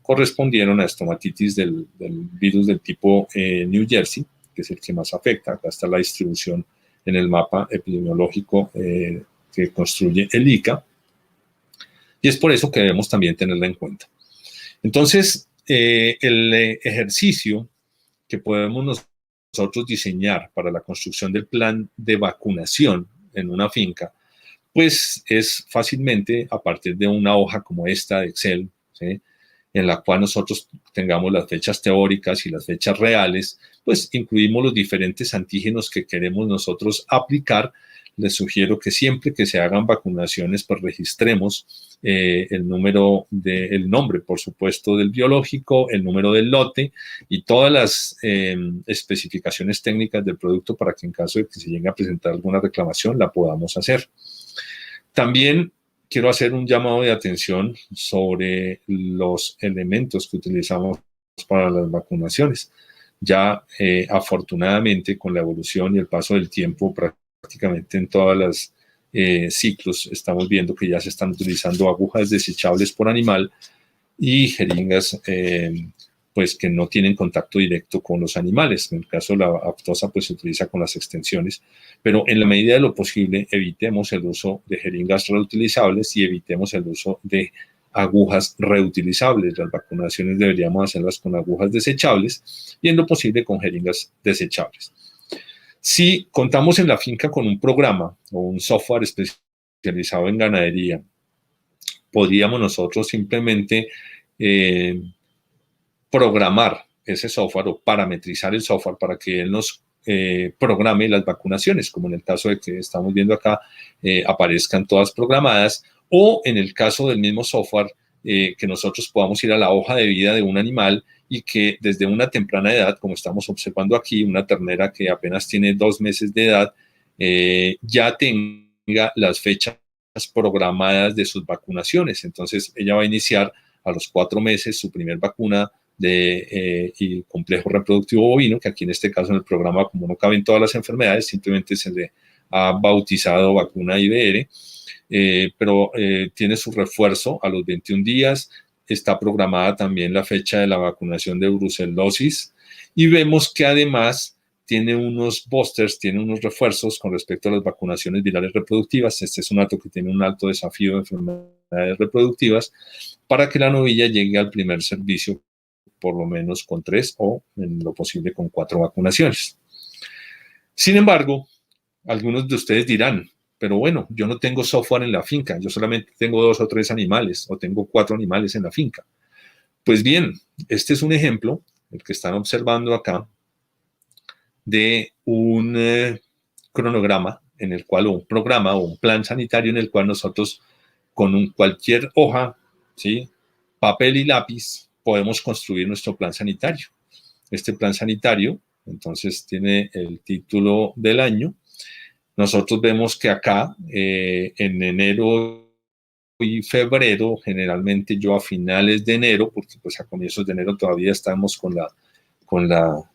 correspondieron a estomatitis del virus del tipo New Jersey, que es el que más afecta. Acá está la distribución en el mapa epidemiológico que construye el ICA, y es por eso que debemos también tenerla en cuenta. Entonces, el ejercicio que podemos nosotros diseñar para la construcción del plan de vacunación en una finca, pues es fácilmente a partir de una hoja como esta de Excel, ¿sí?, en la cual nosotros tengamos las fechas teóricas y las fechas reales, pues incluimos los diferentes antígenos que queremos nosotros aplicar. Les sugiero que siempre que se hagan vacunaciones, pues registremos el nombre, por supuesto, del biológico, el número del lote y todas las especificaciones técnicas del producto para que en caso de que se llegue a presentar alguna reclamación la podamos hacer. También quiero hacer un llamado de atención sobre los elementos que utilizamos para las vacunaciones. Ya afortunadamente, con la evolución y el paso del tiempo, prácticamente en todas las ciclos estamos viendo que ya se están utilizando agujas desechables por animal y jeringas pues que no tienen contacto directo con los animales. En el caso de la aftosa, pues se utiliza con las extensiones, pero en la medida de lo posible evitemos el uso de jeringas reutilizables y evitemos el uso de agujas reutilizables. Las vacunaciones deberíamos hacerlas con agujas desechables y en lo posible con jeringas desechables. Si contamos en la finca con un programa o un software especializado en ganadería, podríamos nosotros simplemente programar ese software o parametrizar el software para que él nos programe las vacunaciones, como en el caso de que estamos viendo acá, aparezcan todas programadas, o en el caso del mismo software, que nosotros podamos ir a la hoja de vida de un animal y que desde una temprana edad, como estamos observando aquí, una ternera que apenas tiene 2 meses de edad, ya tenga las fechas programadas de sus vacunaciones. Entonces, ella va a iniciar a los 4 meses su primer vacuna de complejo reproductivo bovino, que aquí en este caso en el programa, como no caben todas las enfermedades, simplemente se le ha bautizado vacuna IBR, pero tiene su refuerzo a los 21 días. Está programada también la fecha de la vacunación de brucelosis y vemos que además tiene unos boosters, tiene unos refuerzos con respecto a las vacunaciones virales reproductivas. Este es un hato que tiene un alto desafío de enfermedades reproductivas para que la novilla llegue al primer servicio por lo menos con 3 o en lo posible con 4 vacunaciones. Sin embargo, algunos de ustedes dirán, pero bueno, yo no tengo software en la finca, yo solamente tengo 2 o 3 animales o tengo 4 animales en la finca. Pues bien, este es un ejemplo, el que están observando acá, de un cronograma en el cual, o un programa o un plan sanitario en el cual nosotros con cualquier hoja, ¿sí?, papel y lápiz podemos construir nuestro plan sanitario. Este plan sanitario, entonces, tiene el título del año. Nosotros vemos que acá, en enero y febrero, generalmente yo a finales de enero, porque pues a comienzos de enero todavía estamos con la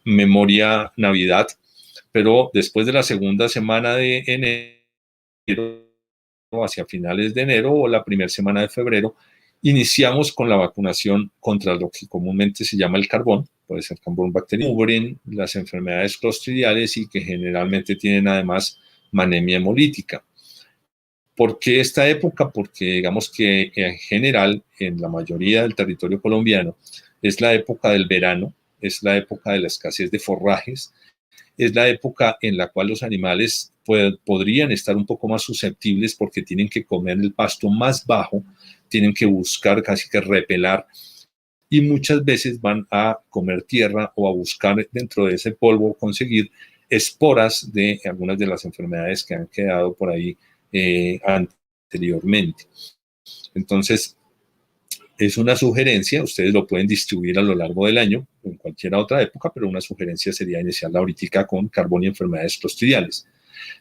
memoria Navidad, pero después de la segunda semana de enero, hacia finales de enero o la primera semana de febrero, iniciamos con la vacunación contra lo que comúnmente se llama el carbón, puede ser carbón bacteriano, cubren las enfermedades clostridiales y que generalmente tienen además manemia hemolítica. ¿Por qué esta época? Porque digamos que en general, en la mayoría del territorio colombiano, es la época del verano, es la época de la escasez de forrajes, es la época en la cual los animales podrían estar un poco más susceptibles porque tienen que comer el pasto más bajo, tienen que buscar casi que repelar y muchas veces van a comer tierra o a buscar dentro de ese polvo conseguir esporas de algunas de las enfermedades que han quedado por ahí anteriormente. Entonces, es una sugerencia, ustedes lo pueden distribuir a lo largo del año, en cualquier otra época, pero una sugerencia sería iniciarla ahorita con carbón y enfermedades clostridiales.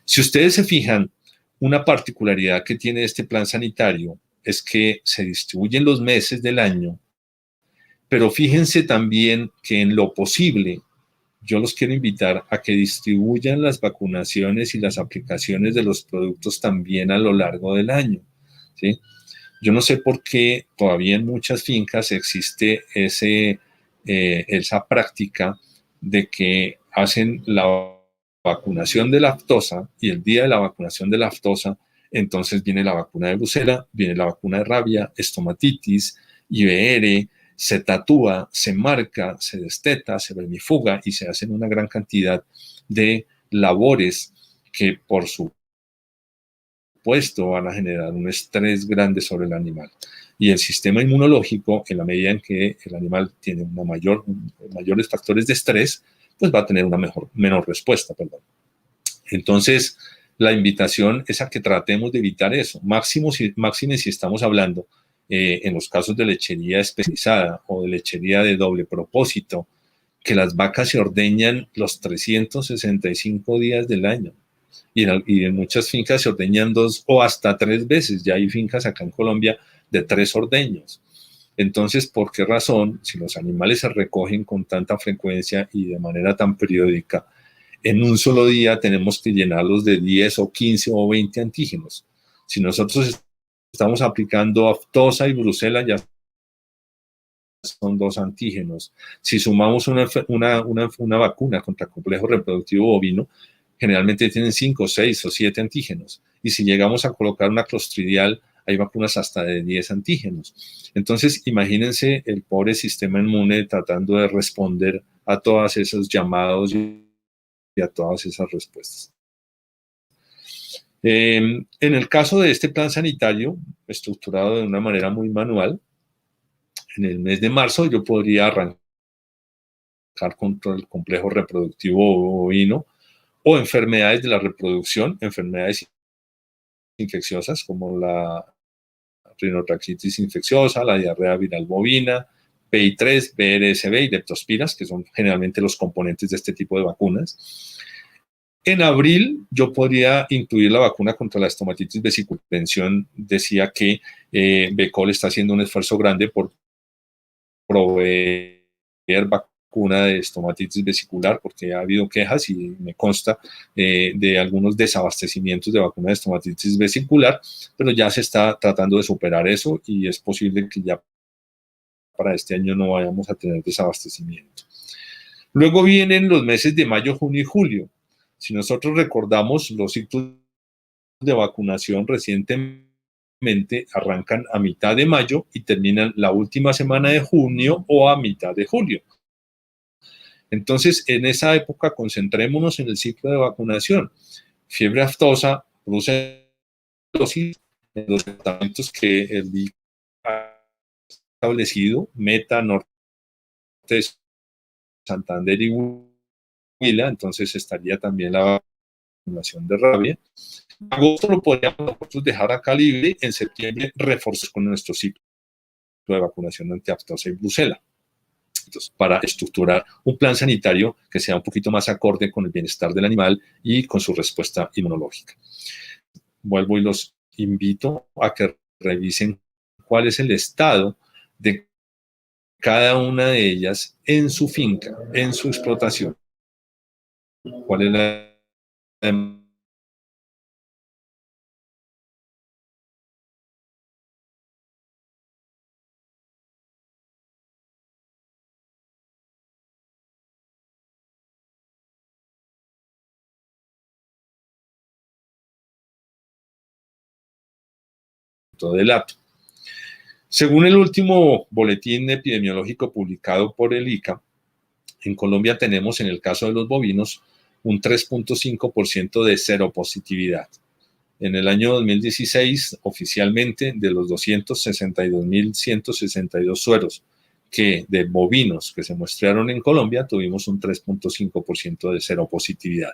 Si ustedes se fijan, una particularidad que tiene este plan sanitario es que se distribuyen los meses del año, pero fíjense también que en lo posible, yo los quiero invitar a que distribuyan las vacunaciones y las aplicaciones de los productos también a lo largo del año, ¿sí? Yo no sé por qué todavía en muchas fincas existe esa práctica de que hacen la vacunación de aftosa y el día de la vacunación de aftosa, entonces viene la vacuna de brucela, viene la vacuna de rabia, estomatitis, IBR, se tatúa, se marca, se desteta, se vermifuga y se hacen una gran cantidad de labores que por supuesto van a generar un estrés grande sobre el animal. Y el sistema inmunológico, en la medida en que el animal tiene mayores factores de estrés, pues va a tener una menor respuesta, perdón. Entonces, la invitación es a que tratemos de evitar eso, máxime si estamos hablando en los casos de lechería especializada o de lechería de doble propósito, que las vacas se ordeñan los 365 días del año. Y en muchas fincas se ordeñan 2 o hasta 3 veces. Ya hay fincas acá en Colombia de 3 ordeños. Entonces, ¿por qué razón, si los animales se recogen con tanta frecuencia y de manera tan periódica, en un solo día tenemos que llenarlos de 10 o 15 o 20 antígenos? Si nosotros estamos aplicando aftosa y brucela, ya son 2 antígenos. Si sumamos una vacuna contra complejo reproductivo bovino, generalmente tienen 5, 6 o 7 antígenos. Y si llegamos a colocar una clostridial, hay vacunas hasta de 10 antígenos. Entonces, imagínense el pobre sistema inmune tratando de responder a todos esos llamados y a todas esas respuestas. En el caso de este plan sanitario, estructurado de una manera muy manual, en el mes de marzo yo podría arrancar contra el complejo reproductivo bovino o enfermedades de la reproducción, enfermedades infecciosas como la rinotraquitis infecciosa, la diarrea viral bovina, PI3, BRSV y leptospiras, que son generalmente los componentes de este tipo de vacunas. En abril yo podría incluir la vacuna contra la estomatitis vesicular. La prevención decía que BECOL está haciendo un esfuerzo grande por proveer vacuna de estomatitis vesicular, porque ha habido quejas y me consta de algunos desabastecimientos de vacuna de estomatitis vesicular, pero ya se está tratando de superar eso y es posible que ya para este año no vayamos a tener desabastecimiento. Luego vienen los meses de mayo, junio y julio. Si nosotros recordamos, los ciclos de vacunación recientemente arrancan a mitad de mayo y terminan la última semana de junio o a mitad de julio. Entonces, en esa época, concentrémonos en el ciclo de vacunación. Fiebre aftosa, brucelosis, en los tratamientos que el DIC ha establecido, Meta, Norte, Santander y Huila, entonces estaría también la vacunación de rabia. Agosto lo podríamos nosotros dejar acá libre, en septiembre reforzar con nuestro ciclo de vacunación antiaftosa y brucela. Entonces, para estructurar un plan sanitario que sea un poquito más acorde con el bienestar del animal y con su respuesta inmunológica. Vuelvo y los invito a que revisen cuál es el estado de cada una de ellas en su finca, en su explotación. ¿Cuál es la del hato? Según el último boletín epidemiológico publicado por el ICA, en Colombia tenemos, en el caso de los bovinos, un 3.5% de seropositividad. En el año 2016, oficialmente, de los 262.162 sueros de bovinos que se muestrearon en Colombia, tuvimos un 3.5% de seropositividad.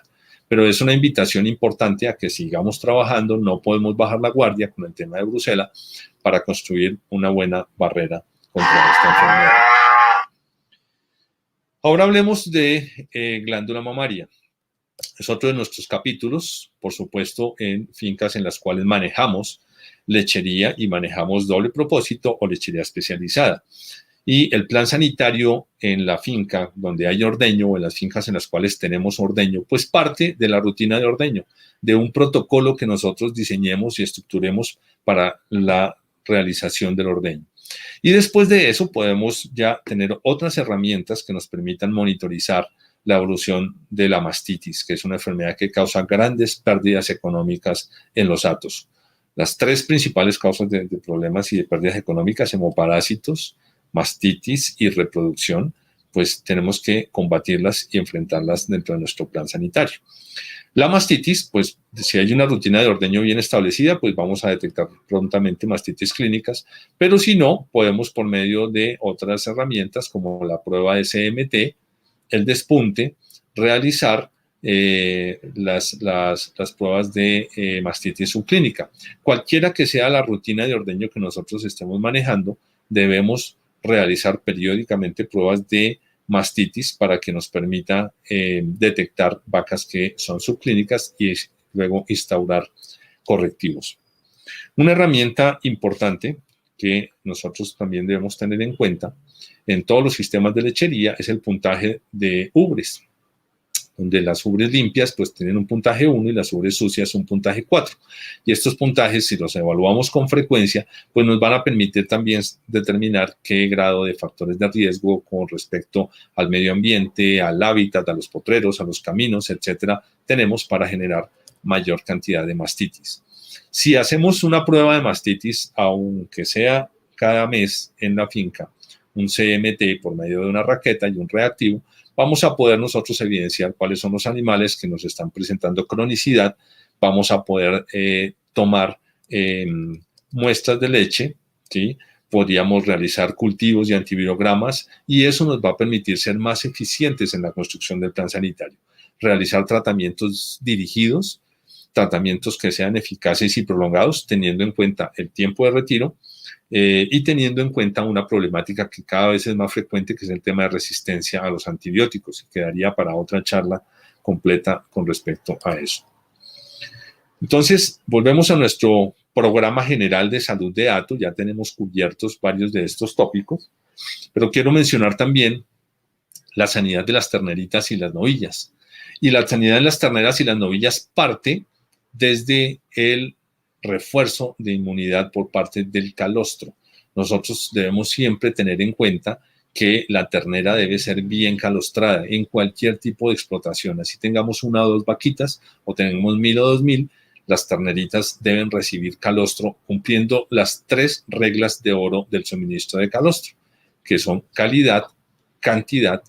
Pero es una invitación importante a que sigamos trabajando, no podemos bajar la guardia con el tema de Brucela para construir una buena barrera contra esta enfermedad. Ahora hablemos de glándula mamaria. Es otro de nuestros capítulos, por supuesto, en fincas en las cuales manejamos lechería y manejamos doble propósito o lechería especializada. Y el plan sanitario en la finca donde hay ordeño o en las fincas en las cuales tenemos ordeño, pues parte de la rutina de ordeño, de un protocolo que nosotros diseñemos y estructuremos para la realización del ordeño. Y después de eso podemos ya tener otras herramientas que nos permitan monitorizar la evolución de la mastitis, que es una enfermedad que causa grandes pérdidas económicas en los hatos. Las tres principales causas de problemas y de pérdidas económicas, hemoparásitos, mastitis y reproducción, pues tenemos que combatirlas y enfrentarlas dentro de nuestro plan sanitario. La mastitis, pues si hay una rutina de ordeño bien establecida, pues vamos a detectar prontamente mastitis clínicas, pero si no, podemos por medio de otras herramientas como la prueba de CMT, el despunte, realizar las pruebas de mastitis subclínica. Cualquiera que sea la rutina de ordeño que nosotros estemos manejando, debemos realizar periódicamente pruebas de mastitis para que nos permita detectar vacas que son subclínicas y luego instaurar correctivos. Una herramienta importante que nosotros también debemos tener en cuenta en todos los sistemas de lechería es el puntaje de ubres, donde las ubres limpias pues tienen un puntaje 1 y las ubres sucias un puntaje 4. Y estos puntajes, si los evaluamos con frecuencia, pues nos van a permitir también determinar qué grado de factores de riesgo con respecto al medio ambiente, al hábitat, a los potreros, a los caminos, etcétera, tenemos para generar mayor cantidad de mastitis. Si hacemos una prueba de mastitis, aunque sea cada mes en la finca, un CMT por medio de una raqueta y un reactivo, vamos a poder nosotros evidenciar cuáles son los animales que nos están presentando cronicidad, vamos a poder tomar muestras de leche, ¿sí? Podríamos realizar cultivos y antivirogramas y eso nos va a permitir ser más eficientes en la construcción del plan sanitario. Realizar tratamientos dirigidos, tratamientos que sean eficaces y prolongados, teniendo en cuenta el tiempo de retiro y teniendo en cuenta una problemática que cada vez es más frecuente, que es el tema de resistencia a los antibióticos. Quedaría para otra charla completa con respecto a eso. Entonces, volvemos a nuestro programa general de salud de hato. Ya tenemos cubiertos varios de estos tópicos, pero quiero mencionar también la sanidad de las terneritas y las novillas. Y la sanidad de las terneras y las novillas parte desde el refuerzo de inmunidad por parte del calostro. Nosotros debemos siempre tener en cuenta que la ternera debe ser bien calostrada en cualquier tipo de explotación. Así tengamos 1 o 2 vaquitas o tenemos 1000 o 2000, las terneritas deben recibir calostro cumpliendo las 3 reglas de oro del suministro de calostro, que son calidad, cantidad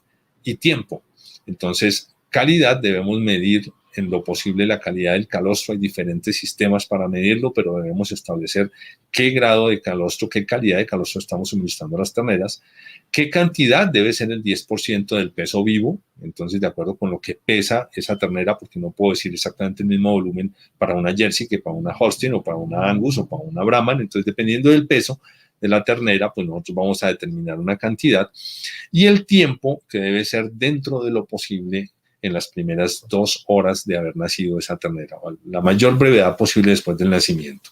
y tiempo. Entonces, calidad debemos medir en lo posible la calidad del calostro. Hay diferentes sistemas para medirlo, pero debemos establecer qué grado de calostro, qué calidad de calostro estamos suministrando a las terneras, qué cantidad debe ser el 10% del peso vivo, entonces de acuerdo con lo que pesa esa ternera, porque no puedo decir exactamente el mismo volumen para una Jersey que para una Holstein o para una Angus o para una Brahman, entonces dependiendo del peso de la ternera, pues nosotros vamos a determinar una cantidad y el tiempo que debe ser dentro de lo posible en las primeras 2 horas de haber nacido esa ternera, la mayor brevedad posible después del nacimiento.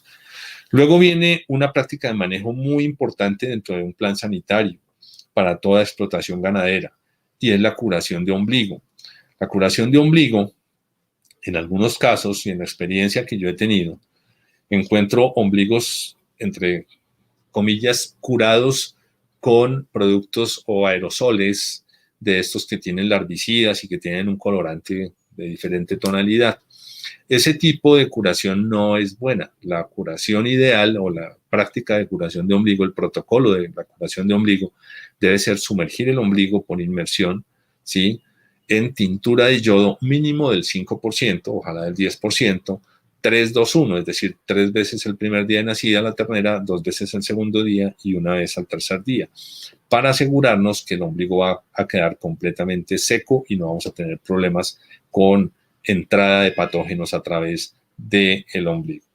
Luego viene una práctica de manejo muy importante dentro de un plan sanitario para toda explotación ganadera y es la curación de ombligo. La curación de ombligo, en algunos casos y en la experiencia que yo he tenido, encuentro ombligos, entre comillas, curados con productos o aerosoles de estos que tienen larvicidas y que tienen un colorante de diferente tonalidad. Ese tipo de curación no es buena. La curación ideal o la práctica de curación de ombligo, el protocolo de la curación de ombligo, debe ser sumergir el ombligo por inmersión, ¿sí?, en tintura de yodo mínimo del 5%, ojalá del 10%, 3, 2, 1, es decir, 3 veces el primer día de nacida la ternera, 2 veces el segundo día y 1 vez al tercer día, para asegurarnos que el ombligo va a quedar completamente seco y no vamos a tener problemas con entrada de patógenos a través del ombligo.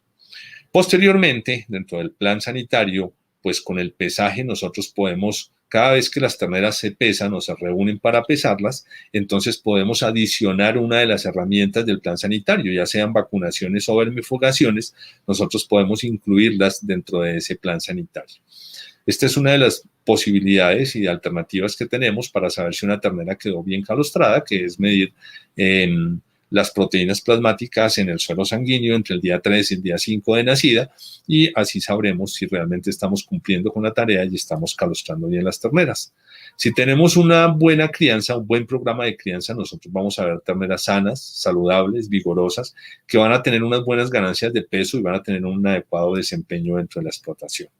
Posteriormente, dentro del plan sanitario, pues con el pesaje nosotros podemos, cada vez que las terneras se pesan o se reúnen para pesarlas, entonces podemos adicionar una de las herramientas del plan sanitario, ya sean vacunaciones o vermifugaciones, nosotros podemos incluirlas dentro de ese plan sanitario. Esta es una de las posibilidades y alternativas que tenemos para saber si una ternera quedó bien calostrada, que es medir las proteínas plasmáticas en el suelo sanguíneo entre el día 3 y el día 5 de nacida, y así sabremos si realmente estamos cumpliendo con la tarea y estamos calostrando bien las terneras. Si tenemos una buena crianza, un buen programa de crianza, nosotros vamos a ver terneras sanas, saludables, vigorosas, que van a tener unas buenas ganancias de peso y van a tener un adecuado desempeño dentro de la explotación.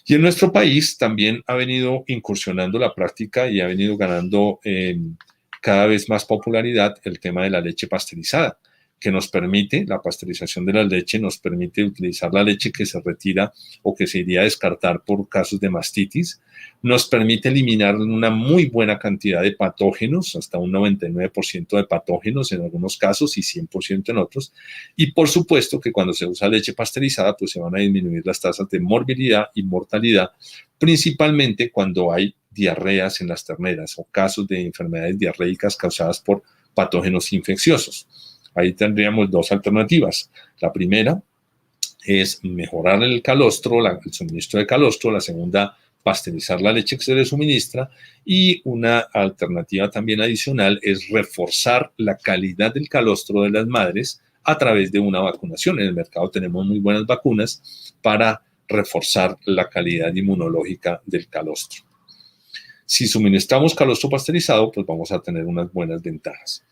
Y en nuestro país también ha venido incursionando la práctica y ha venido ganando cada vez más popularidad el tema de la leche pasteurizada, que nos permite, la pasteurización de la leche nos permite utilizar la leche que se retira o que se iría a descartar por casos de mastitis, nos permite eliminar una muy buena cantidad de patógenos, hasta un 99% de patógenos en algunos casos y 100% en otros, y por supuesto que cuando se usa leche pasteurizada pues se van a disminuir las tasas de morbilidad y mortalidad, principalmente cuando hay diarreas en las terneras o casos de enfermedades diarreicas causadas por patógenos infecciosos. Ahí tendríamos 2 alternativas. La primera es mejorar el calostro, el suministro de calostro. La segunda, pasteurizar la leche que se le suministra. Y una alternativa también adicional es reforzar la calidad del calostro de las madres a través de una vacunación. En el mercado tenemos muy buenas vacunas para reforzar la calidad inmunológica del calostro. Si suministramos calostro pasteurizado, pues vamos a tener unas buenas ventajas.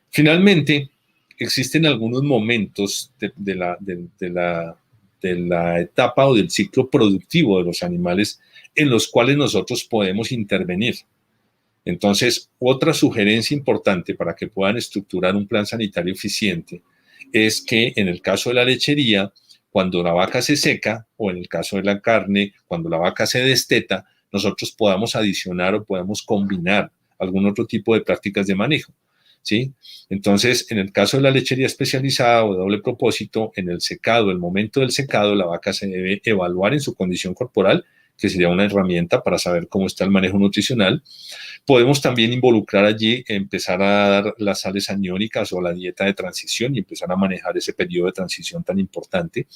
Finalmente, existen algunos momentos de la etapa o del ciclo productivo de los animales en los cuales nosotros podemos intervenir. Entonces, otra sugerencia importante para que puedan estructurar un plan sanitario eficiente es que en el caso de la lechería, cuando la vaca se seca, o en el caso de la carne, cuando la vaca se desteta, nosotros podamos adicionar o podamos combinar algún otro tipo de prácticas de manejo, ¿sí? Entonces, en el caso de la lechería especializada o de doble propósito, en el secado, el momento del secado, la vaca se debe evaluar en su condición corporal, que sería una herramienta para saber cómo está el manejo nutricional. Podemos también involucrar allí, empezar a dar las sales aniónicas o la dieta de transición y empezar a manejar ese periodo de transición tan importante.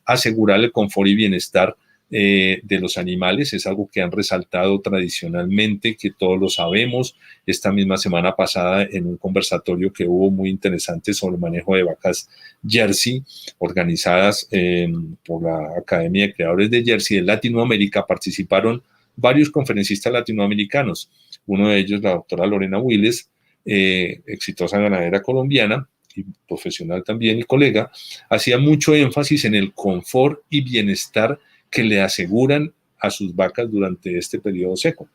Asegurar el confort y bienestar de los animales es algo que han resaltado tradicionalmente, que todos lo sabemos. Esta misma semana pasada en un conversatorio que hubo muy interesante sobre el manejo de vacas Jersey, organizadas por la Academia de Creadores de Jersey de Latinoamérica, participaron varios conferencistas latinoamericanos. Uno de ellos, la doctora Lorena Willes, exitosa ganadera colombiana y profesional también y colega, hacía mucho énfasis en el confort y bienestar que le aseguran a sus vacas durante este periodo seco.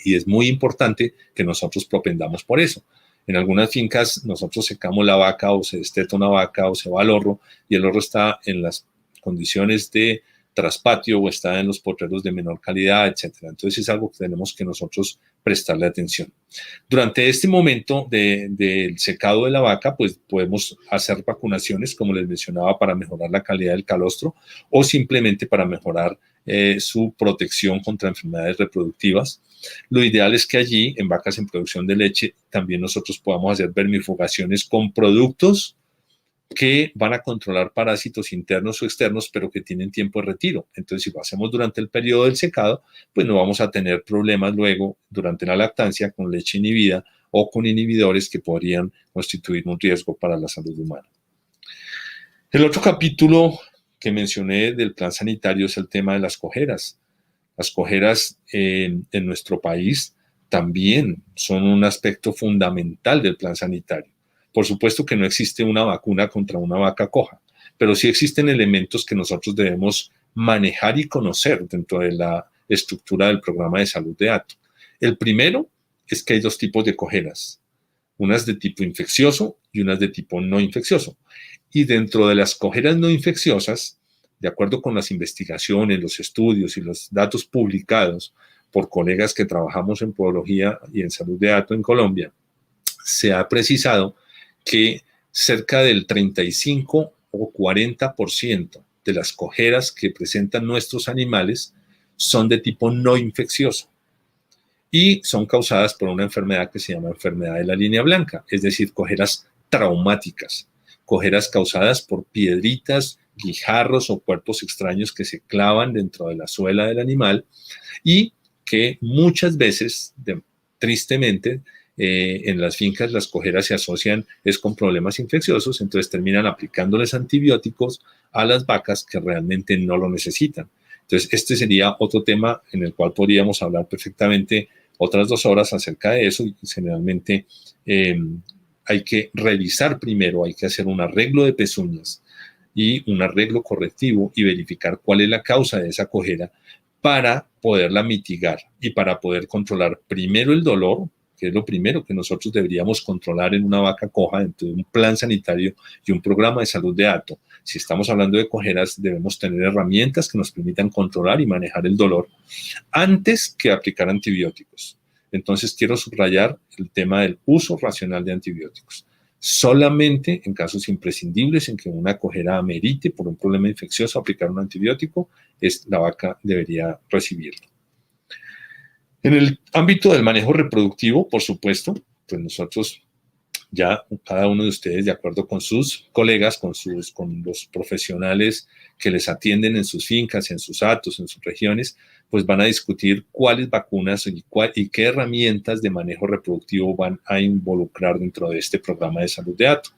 Y es muy importante que nosotros propendamos por eso. En algunas fincas nosotros secamos la vaca o se desteta una vaca o se va al horro y el horro está en las condiciones de traspatio o está en los potreros de menor calidad, etcétera. Entonces es algo que tenemos que nosotros prestarle atención. Durante este momento del secado de la vaca, pues podemos hacer vacunaciones, como les mencionaba, para mejorar la calidad del calostro o simplemente para mejorar su protección contra enfermedades reproductivas. Lo ideal es que allí, en vacas en producción de leche, también nosotros podamos hacer vermifugaciones con productos que van a controlar parásitos internos o externos, pero que tienen tiempo de retiro. Entonces, si lo hacemos durante el periodo del secado, pues no vamos a tener problemas luego durante la lactancia con leche inhibida o con inhibidores que podrían constituir un riesgo para la salud humana. El otro capítulo que mencioné del plan sanitario es el tema de las cojeras. Las cojeras en nuestro país también son un aspecto fundamental del plan sanitario. Por supuesto que no existe una vacuna contra una vaca coja, pero sí existen elementos que nosotros debemos manejar y conocer dentro de la estructura del programa de salud de Hato. El primero es que hay dos tipos de cojeras, unas de tipo infeccioso y unas de tipo no infeccioso. Y dentro de las cojeras no infecciosas, de acuerdo con las investigaciones, los estudios y los datos publicados por colegas que trabajamos en podología y en salud de Hato en Colombia, se ha precisado que cerca del 35 o 40% de las cojeras que presentan nuestros animales son de tipo no infeccioso y son causadas por una enfermedad que se llama enfermedad de la línea blanca, es decir, cojeras traumáticas, cojeras causadas por piedritas, guijarros o cuerpos extraños que se clavan dentro de la suela del animal y que muchas veces, tristemente, en las fincas las cojeras se asocian con problemas infecciosos, entonces terminan aplicándoles antibióticos a las vacas que realmente no lo necesitan. Entonces, este sería otro tema en el cual podríamos hablar perfectamente otras 2 horas acerca de eso y generalmente hay que revisar primero, hay que hacer un arreglo de pezuñas y un arreglo correctivo y verificar cuál es la causa de esa cojera para poderla mitigar y para poder controlar primero el dolor, que es lo primero que nosotros deberíamos controlar en una vaca coja dentro de un plan sanitario y un programa de salud de Hato. Si estamos hablando de cojeras, debemos tener herramientas que nos permitan controlar y manejar el dolor antes que aplicar antibióticos. Entonces, quiero subrayar el tema del uso racional de antibióticos. Solamente en casos imprescindibles en que una cojera amerite por un problema infeccioso aplicar un antibiótico, la vaca debería recibirlo. En el ámbito del manejo reproductivo, por supuesto, pues nosotros ya cada uno de ustedes, de acuerdo con sus colegas, con los profesionales que les atienden en sus fincas, en sus hatos, en sus regiones, pues van a discutir cuáles vacunas y qué herramientas de manejo reproductivo van a involucrar dentro de este programa de salud de hato.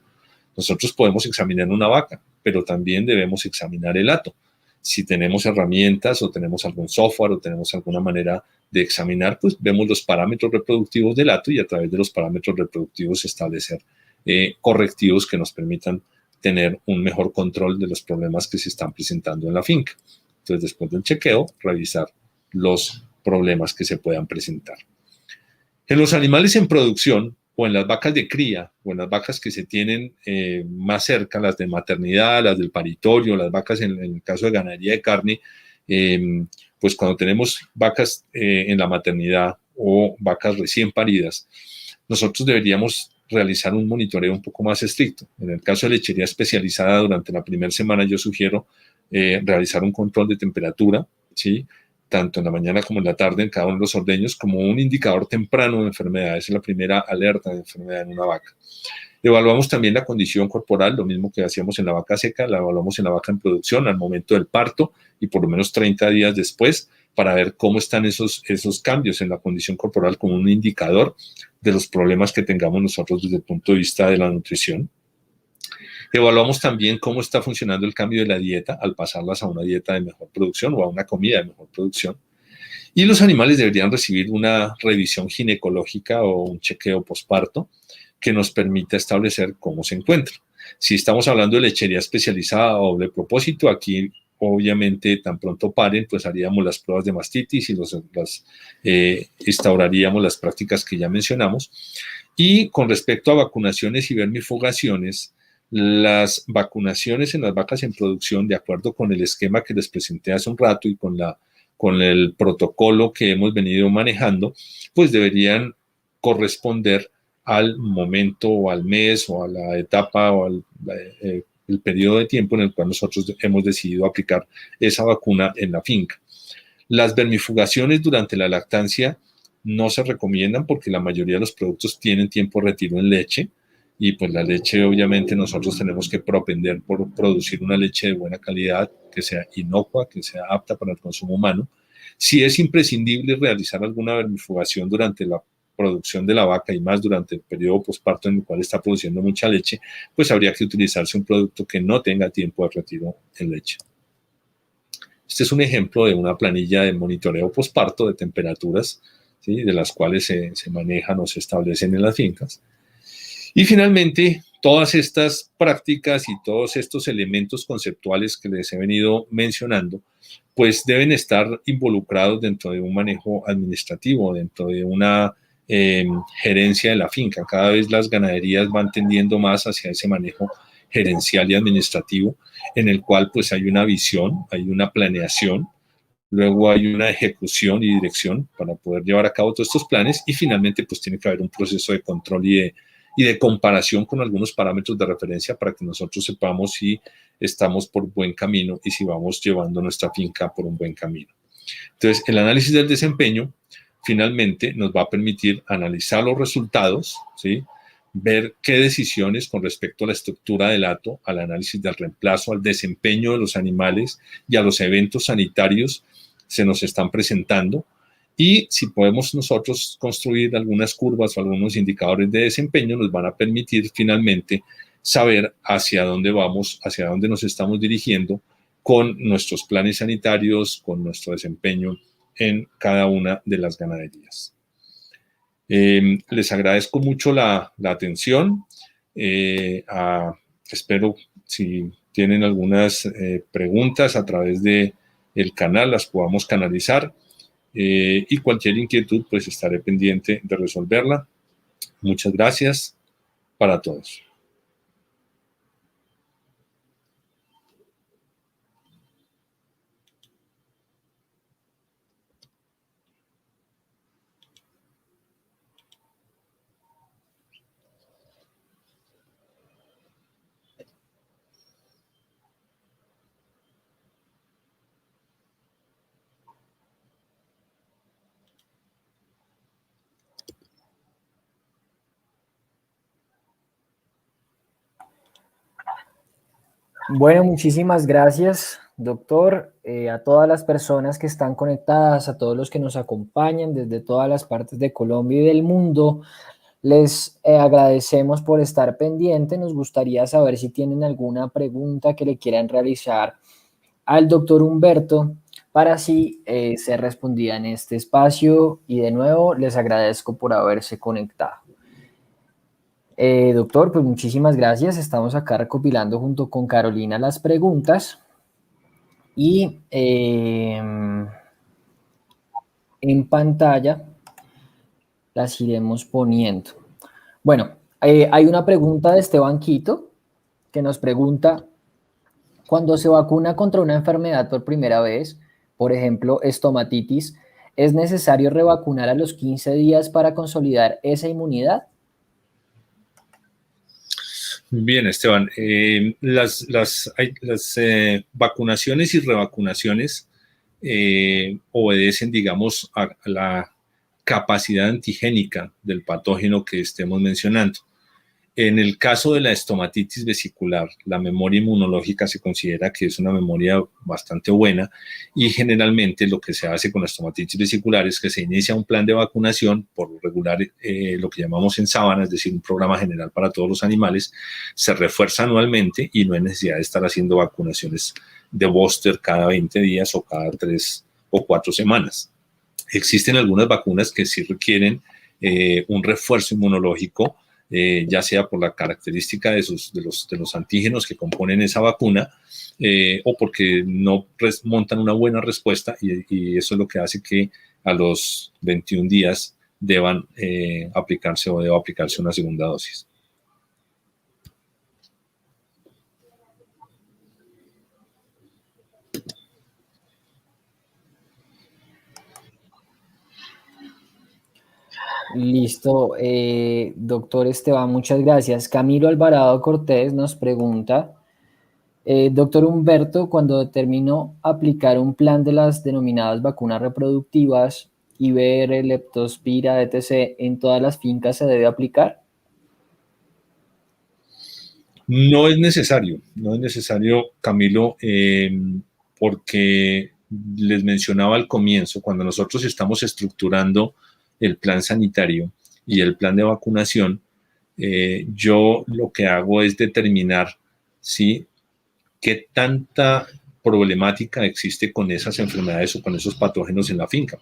Nosotros podemos examinar una vaca, pero también debemos examinar el hato. Si tenemos herramientas o tenemos algún software o tenemos alguna manera de examinar, pues vemos los parámetros reproductivos del hato y a través de los parámetros reproductivos establecer correctivos que nos permitan tener un mejor control de los problemas que se están presentando en la finca. Entonces, después del chequeo, revisar los problemas que se puedan presentar. En los animales en producción, o en las vacas de cría, o en las vacas que se tienen más cerca, las de maternidad, las del paritorio, las vacas en el caso de ganadería de carne, pues cuando tenemos vacas en la maternidad o vacas recién paridas, nosotros deberíamos realizar un monitoreo un poco más estricto. En el caso de lechería especializada, durante la primera semana yo sugiero realizar un control de temperatura, ¿sí?, tanto en la mañana como en la tarde en cada uno de los ordeños, como un indicador temprano de enfermedad. Esa es la primera alerta de enfermedad en una vaca. Evaluamos también la condición corporal, lo mismo que hacíamos en la vaca seca, la evaluamos en la vaca en producción al momento del parto y por lo menos 30 días después para ver cómo están esos cambios en la condición corporal como un indicador de los problemas que tengamos nosotros desde el punto de vista de la nutrición. Evaluamos también cómo está funcionando el cambio de la dieta al pasarlas a una dieta de mejor producción o a una comida de mejor producción. Y los animales deberían recibir una revisión ginecológica o un chequeo posparto que nos permita establecer cómo se encuentra. Si estamos hablando de lechería especializada o de propósito, aquí obviamente tan pronto paren, pues haríamos las pruebas de mastitis y instauraríamos las prácticas que ya mencionamos. Y con respecto a vacunaciones y vermifugaciones, las vacunaciones en las vacas en producción, de acuerdo con el esquema que les presenté hace un rato y con el protocolo que hemos venido manejando, pues deberían corresponder al momento o al mes o a la etapa o el periodo de tiempo en el cual nosotros hemos decidido aplicar esa vacuna en la finca. Las vermifugaciones durante la lactancia no se recomiendan porque la mayoría de los productos tienen tiempo de retiro en leche y pues la leche obviamente nosotros tenemos que propender por producir una leche de buena calidad, que sea inocua, que sea apta para el consumo humano. Si es imprescindible realizar alguna vermifugación durante la producción de la vaca y más durante el periodo posparto en el cual está produciendo mucha leche, pues habría que utilizarse un producto que no tenga tiempo de retiro en leche. Este es un ejemplo de una planilla de monitoreo posparto de temperaturas, ¿sí?, de las cuales se manejan o se establecen en las fincas. Y finalmente, todas estas prácticas y todos estos elementos conceptuales que les he venido mencionando, pues deben estar involucrados dentro de un manejo administrativo, dentro de una gerencia de la finca. Cada vez las ganaderías van tendiendo más hacia ese manejo gerencial y administrativo, en el cual pues hay una visión, hay una planeación, luego hay una ejecución y dirección para poder llevar a cabo todos estos planes y finalmente pues tiene que haber un proceso de control y de comparación con algunos parámetros de referencia para que nosotros sepamos si estamos por buen camino y si vamos llevando nuestra finca por un buen camino. Entonces, el análisis del desempeño finalmente nos va a permitir analizar los resultados, ¿sí?, ver qué decisiones con respecto a la estructura del hato, al análisis del reemplazo, al desempeño de los animales y a los eventos sanitarios se nos están presentando, y si podemos nosotros construir algunas curvas o algunos indicadores de desempeño, nos van a permitir finalmente saber hacia dónde vamos, hacia dónde nos estamos dirigiendo con nuestros planes sanitarios, con nuestro desempeño en cada una de las ganaderías. Les agradezco mucho la atención. Espero si tienen algunas preguntas a través del canal, las podamos canalizar. Y cualquier inquietud, pues estaré pendiente de resolverla. Muchas gracias para todos. Bueno, muchísimas gracias, doctor, a todas las personas que están conectadas, a todos los que nos acompañan desde todas las partes de Colombia y del mundo. Les agradecemos por estar pendiente. Nos gustaría saber si tienen alguna pregunta que le quieran realizar al doctor Humberto para así ser respondida en este espacio. Y de nuevo, les agradezco por haberse conectado. Doctor, pues muchísimas gracias. Estamos acá recopilando junto con Carolina las preguntas y en pantalla las iremos poniendo. Bueno, hay una pregunta de Esteban Quito que nos pregunta: cuando se vacuna contra una enfermedad por primera vez, por ejemplo, estomatitis, ¿es necesario revacunar a los 15 días para consolidar esa inmunidad? Bien, Esteban, las vacunaciones y revacunaciones obedecen, digamos, a la capacidad antigénica del patógeno que estemos mencionando. En el caso de la estomatitis vesicular, la memoria inmunológica se considera que es una memoria bastante buena y generalmente lo que se hace con la estomatitis vesicular es que se inicia un plan de vacunación, por lo regular lo que llamamos en sábana, es decir, un programa general para todos los animales, se refuerza anualmente y no hay necesidad de estar haciendo vacunaciones de booster cada 20 días o cada 3 o 4 semanas. Existen algunas vacunas que sí requieren un refuerzo inmunológico, ya sea por la característica de los antígenos que componen esa vacuna, o porque no montan una buena respuesta, y eso es lo que hace que a los 21 días deban aplicarse o deba aplicarse una segunda dosis. Listo, doctor Esteban, muchas gracias. Camilo Alvarado Cortés nos pregunta, doctor Humberto, cuando determinó aplicar un plan de las denominadas vacunas reproductivas, IBR, Leptospira, etc., ¿en todas las fincas se debe aplicar? No es necesario, Camilo, porque les mencionaba al comienzo, cuando nosotros estamos estructurando el plan sanitario y el plan de vacunación, yo lo que hago es determinar, ¿sí?, qué tanta problemática existe con esas enfermedades o con esos patógenos en la finca.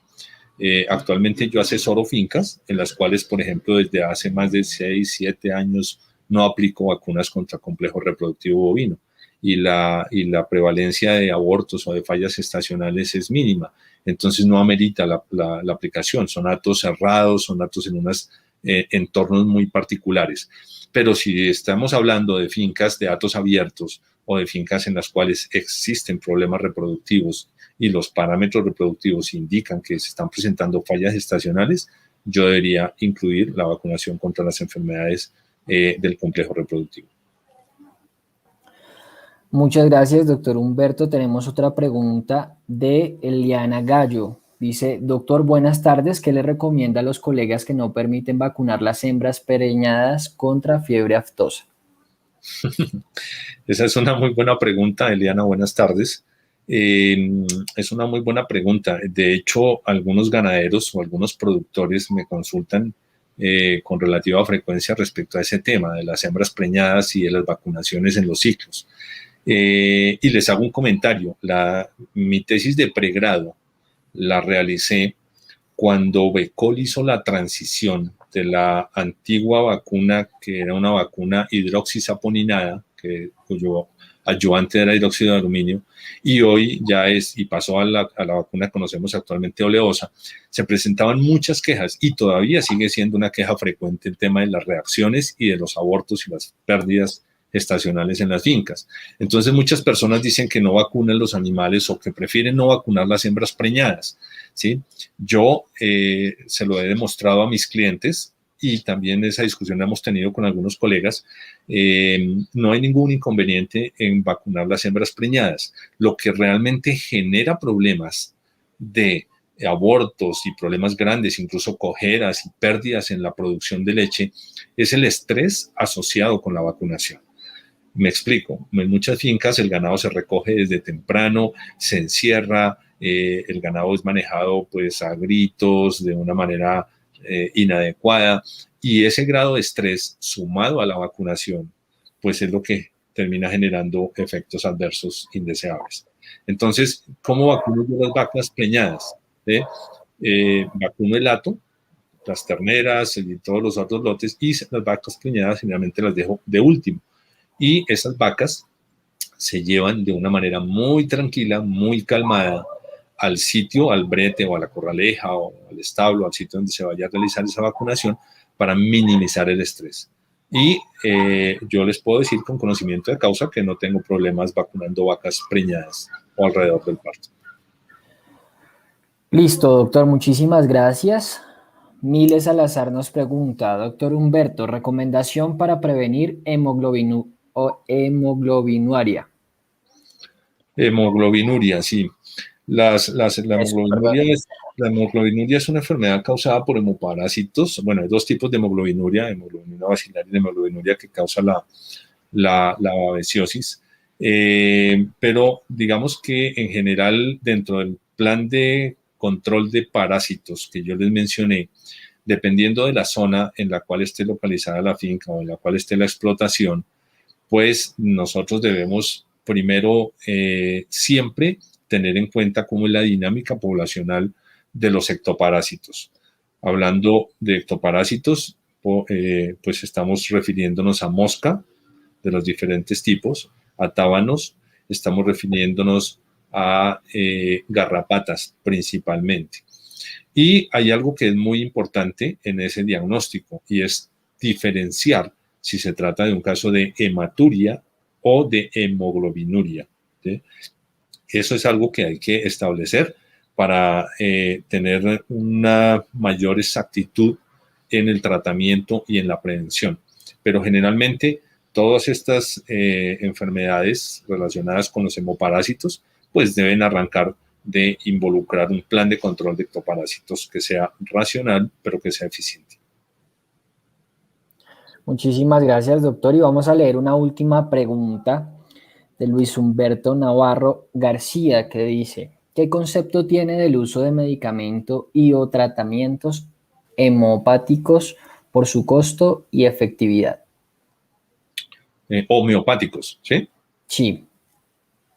Actualmente yo asesoro fincas en las cuales, por ejemplo, desde hace más de 6, 7 años no aplico vacunas contra complejo reproductivo bovino, y la prevalencia de abortos o de fallas gestacionales es mínima. Entonces no amerita la aplicación. Son actos cerrados, son actos en unos entornos muy particulares. Pero si estamos hablando de fincas de hatos abiertos o de fincas en las cuales existen problemas reproductivos y los parámetros reproductivos indican que se están presentando fallas gestacionales, yo debería incluir la vacunación contra las enfermedades del complejo reproductivo. Muchas gracias, doctor Humberto. Tenemos otra pregunta de Eliana Gallo. Dice, doctor, buenas tardes. ¿Qué le recomienda a los colegas que no permiten vacunar las hembras preñadas contra fiebre aftosa? Esa es una muy buena pregunta, Eliana. Buenas tardes. Es una muy buena pregunta. De hecho, algunos ganaderos o algunos productores me consultan con relativa frecuencia respecto a ese tema de las hembras preñadas y de las vacunaciones en los ciclos. Y les hago un comentario. Mi tesis de pregrado la realicé cuando Becol hizo la transición de la antigua vacuna, que era una vacuna hidroxisaponinada, cuyo adyuvante era hidróxido de aluminio, y hoy ya y pasó a la vacuna que conocemos actualmente, oleosa. Se presentaban muchas quejas, y todavía sigue siendo una queja frecuente el tema de las reacciones y de los abortos y las pérdidas estacionales en las fincas. Entonces muchas personas dicen que no vacunan los animales o que prefieren no vacunar las hembras preñadas, ¿sí? Yo se lo he demostrado a mis clientes, y también esa discusión la hemos tenido con algunos colegas. No hay ningún inconveniente en vacunar las hembras preñadas. Lo que realmente genera problemas de abortos y problemas grandes, incluso cojeras y pérdidas en la producción de leche, es el estrés asociado con la vacunación. Me explico. En muchas fincas el ganado se recoge desde temprano, se encierra, el ganado es manejado pues a gritos, de una manera inadecuada, y ese grado de estrés sumado a la vacunación pues es lo que termina generando efectos adversos indeseables. Entonces, ¿cómo vacuno yo las vacas preñadas? Vacuno el hato, las terneras y todos los otros lotes, y las vacas preñadas generalmente las dejo de último. Y esas vacas se llevan de una manera muy tranquila, muy calmada, al sitio, al brete o a la corraleja o al establo, al sitio donde se vaya a realizar esa vacunación, para minimizar el estrés. Y yo les puedo decir con conocimiento de causa que no tengo problemas vacunando vacas preñadas o alrededor del parto. Listo, doctor, muchísimas gracias. Miles Salazar nos pregunta, doctor Humberto, recomendación para prevenir hemoglobinuria. Hemoglobinuria, sí. La hemoglobinuria es una enfermedad causada por hemoparásitos. Bueno, hay dos tipos de hemoglobinuria bacilar y hemoglobinuria que causa la babesiosis. Pero digamos que en general, dentro del plan de control de parásitos que yo les mencioné, dependiendo de la zona en la cual esté localizada la finca o en la cual esté la explotación, pues nosotros debemos primero siempre tener en cuenta cómo es la dinámica poblacional de los ectoparásitos. Hablando de ectoparásitos, pues estamos refiriéndonos a mosca de los diferentes tipos, a tábanos, estamos refiriéndonos a garrapatas principalmente. Y hay algo que es muy importante en ese diagnóstico y es diferenciar si se trata de un caso de hematuria o de hemoglobinuria, ¿sí? Eso es algo que hay que establecer para tener una mayor exactitud en el tratamiento y en la prevención. Pero generalmente todas estas enfermedades relacionadas con los hemoparásitos pues deben arrancar de involucrar un plan de control de ectoparásitos que sea racional, pero que sea eficiente. Muchísimas gracias, doctor. Y vamos a leer una última pregunta de Luis Humberto Navarro García, que dice: ¿qué concepto tiene del uso de medicamento y o tratamientos hemopáticos por su costo y efectividad? Homeopáticos, ¿sí? Sí.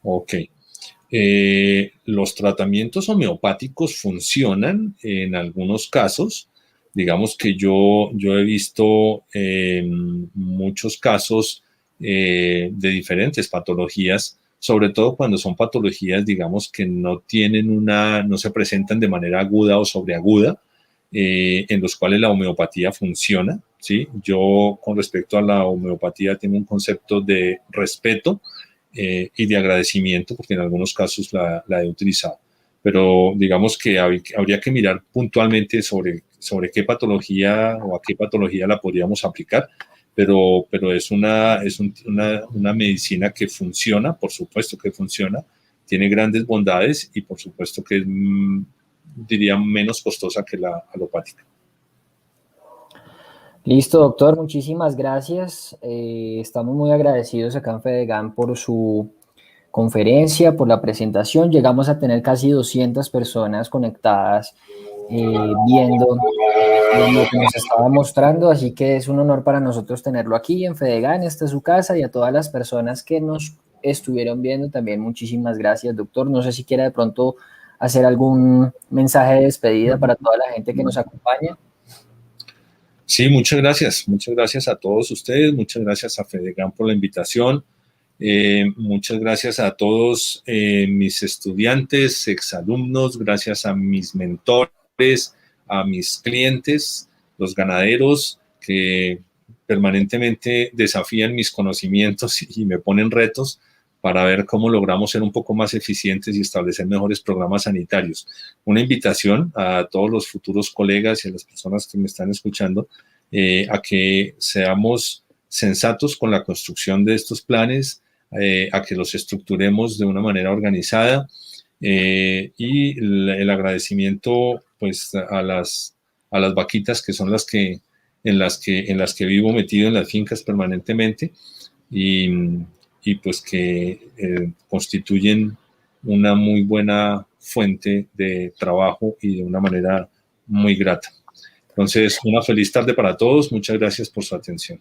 Ok. Los tratamientos homeopáticos funcionan en algunos casos. Digamos que yo he visto muchos casos de diferentes patologías, sobre todo cuando son patologías, digamos, que no se presentan de manera aguda o sobreaguda, en los cuales la homeopatía funciona, ¿sí? Yo, con respecto a la homeopatía, tengo un concepto de respeto y de agradecimiento, porque en algunos casos la he utilizado. Pero digamos que habría que mirar puntualmente sobre qué patología o a qué patología la podríamos aplicar, pero es una medicina que funciona, por supuesto que funciona, tiene grandes bondades y por supuesto que es, diría, menos costosa que la alopática. Listo, doctor, muchísimas gracias. Estamos muy agradecidos acá en Fedegan por su conferencia, por la presentación. Llegamos a tener casi 200 personas conectadas viendo lo que nos estaba mostrando, así que es un honor para nosotros tenerlo aquí en Fedegan. Esta es su casa, y a todas las personas que nos estuvieron viendo también muchísimas gracias, doctor. No sé si quiera de pronto hacer algún mensaje de despedida para toda la gente que nos acompaña. Sí, muchas gracias a todos ustedes, muchas gracias a Fedegan por la invitación, muchas gracias a todos mis estudiantes, exalumnos, gracias a mis mentores, a mis clientes, los ganaderos que permanentemente desafían mis conocimientos y me ponen retos para ver cómo logramos ser un poco más eficientes y establecer mejores programas sanitarios. Una invitación a todos los futuros colegas y a las personas que me están escuchando a que seamos sensatos con la construcción de estos planes, a que los estructuremos de una manera organizada y el agradecimiento pues a las vaquitas que son en las que vivo metido en las fincas permanentemente y pues que constituyen una muy buena fuente de trabajo y de una manera muy grata. Entonces, una feliz tarde para todos. Muchas gracias por su atención.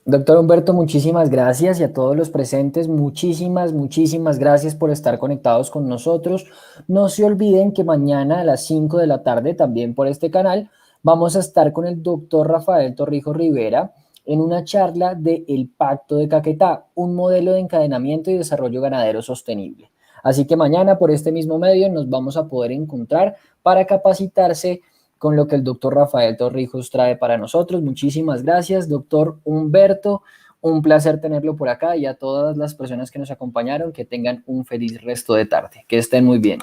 Doctor Humberto, muchísimas gracias, y a todos los presentes, muchísimas gracias por estar conectados con nosotros. No se olviden que mañana a las 5 de la tarde, también por este canal, vamos a estar con el doctor Rafael Torrijos Rivera en una charla de El Pacto de Caquetá, un modelo de encadenamiento y desarrollo ganadero sostenible. Así que mañana por este mismo medio nos vamos a poder encontrar para capacitarse con lo que el doctor Rafael Torrijos trae para nosotros. Muchísimas gracias, doctor Humberto. Un placer tenerlo por acá, y a todas las personas que nos acompañaron, que tengan un feliz resto de tarde. Que estén muy bien.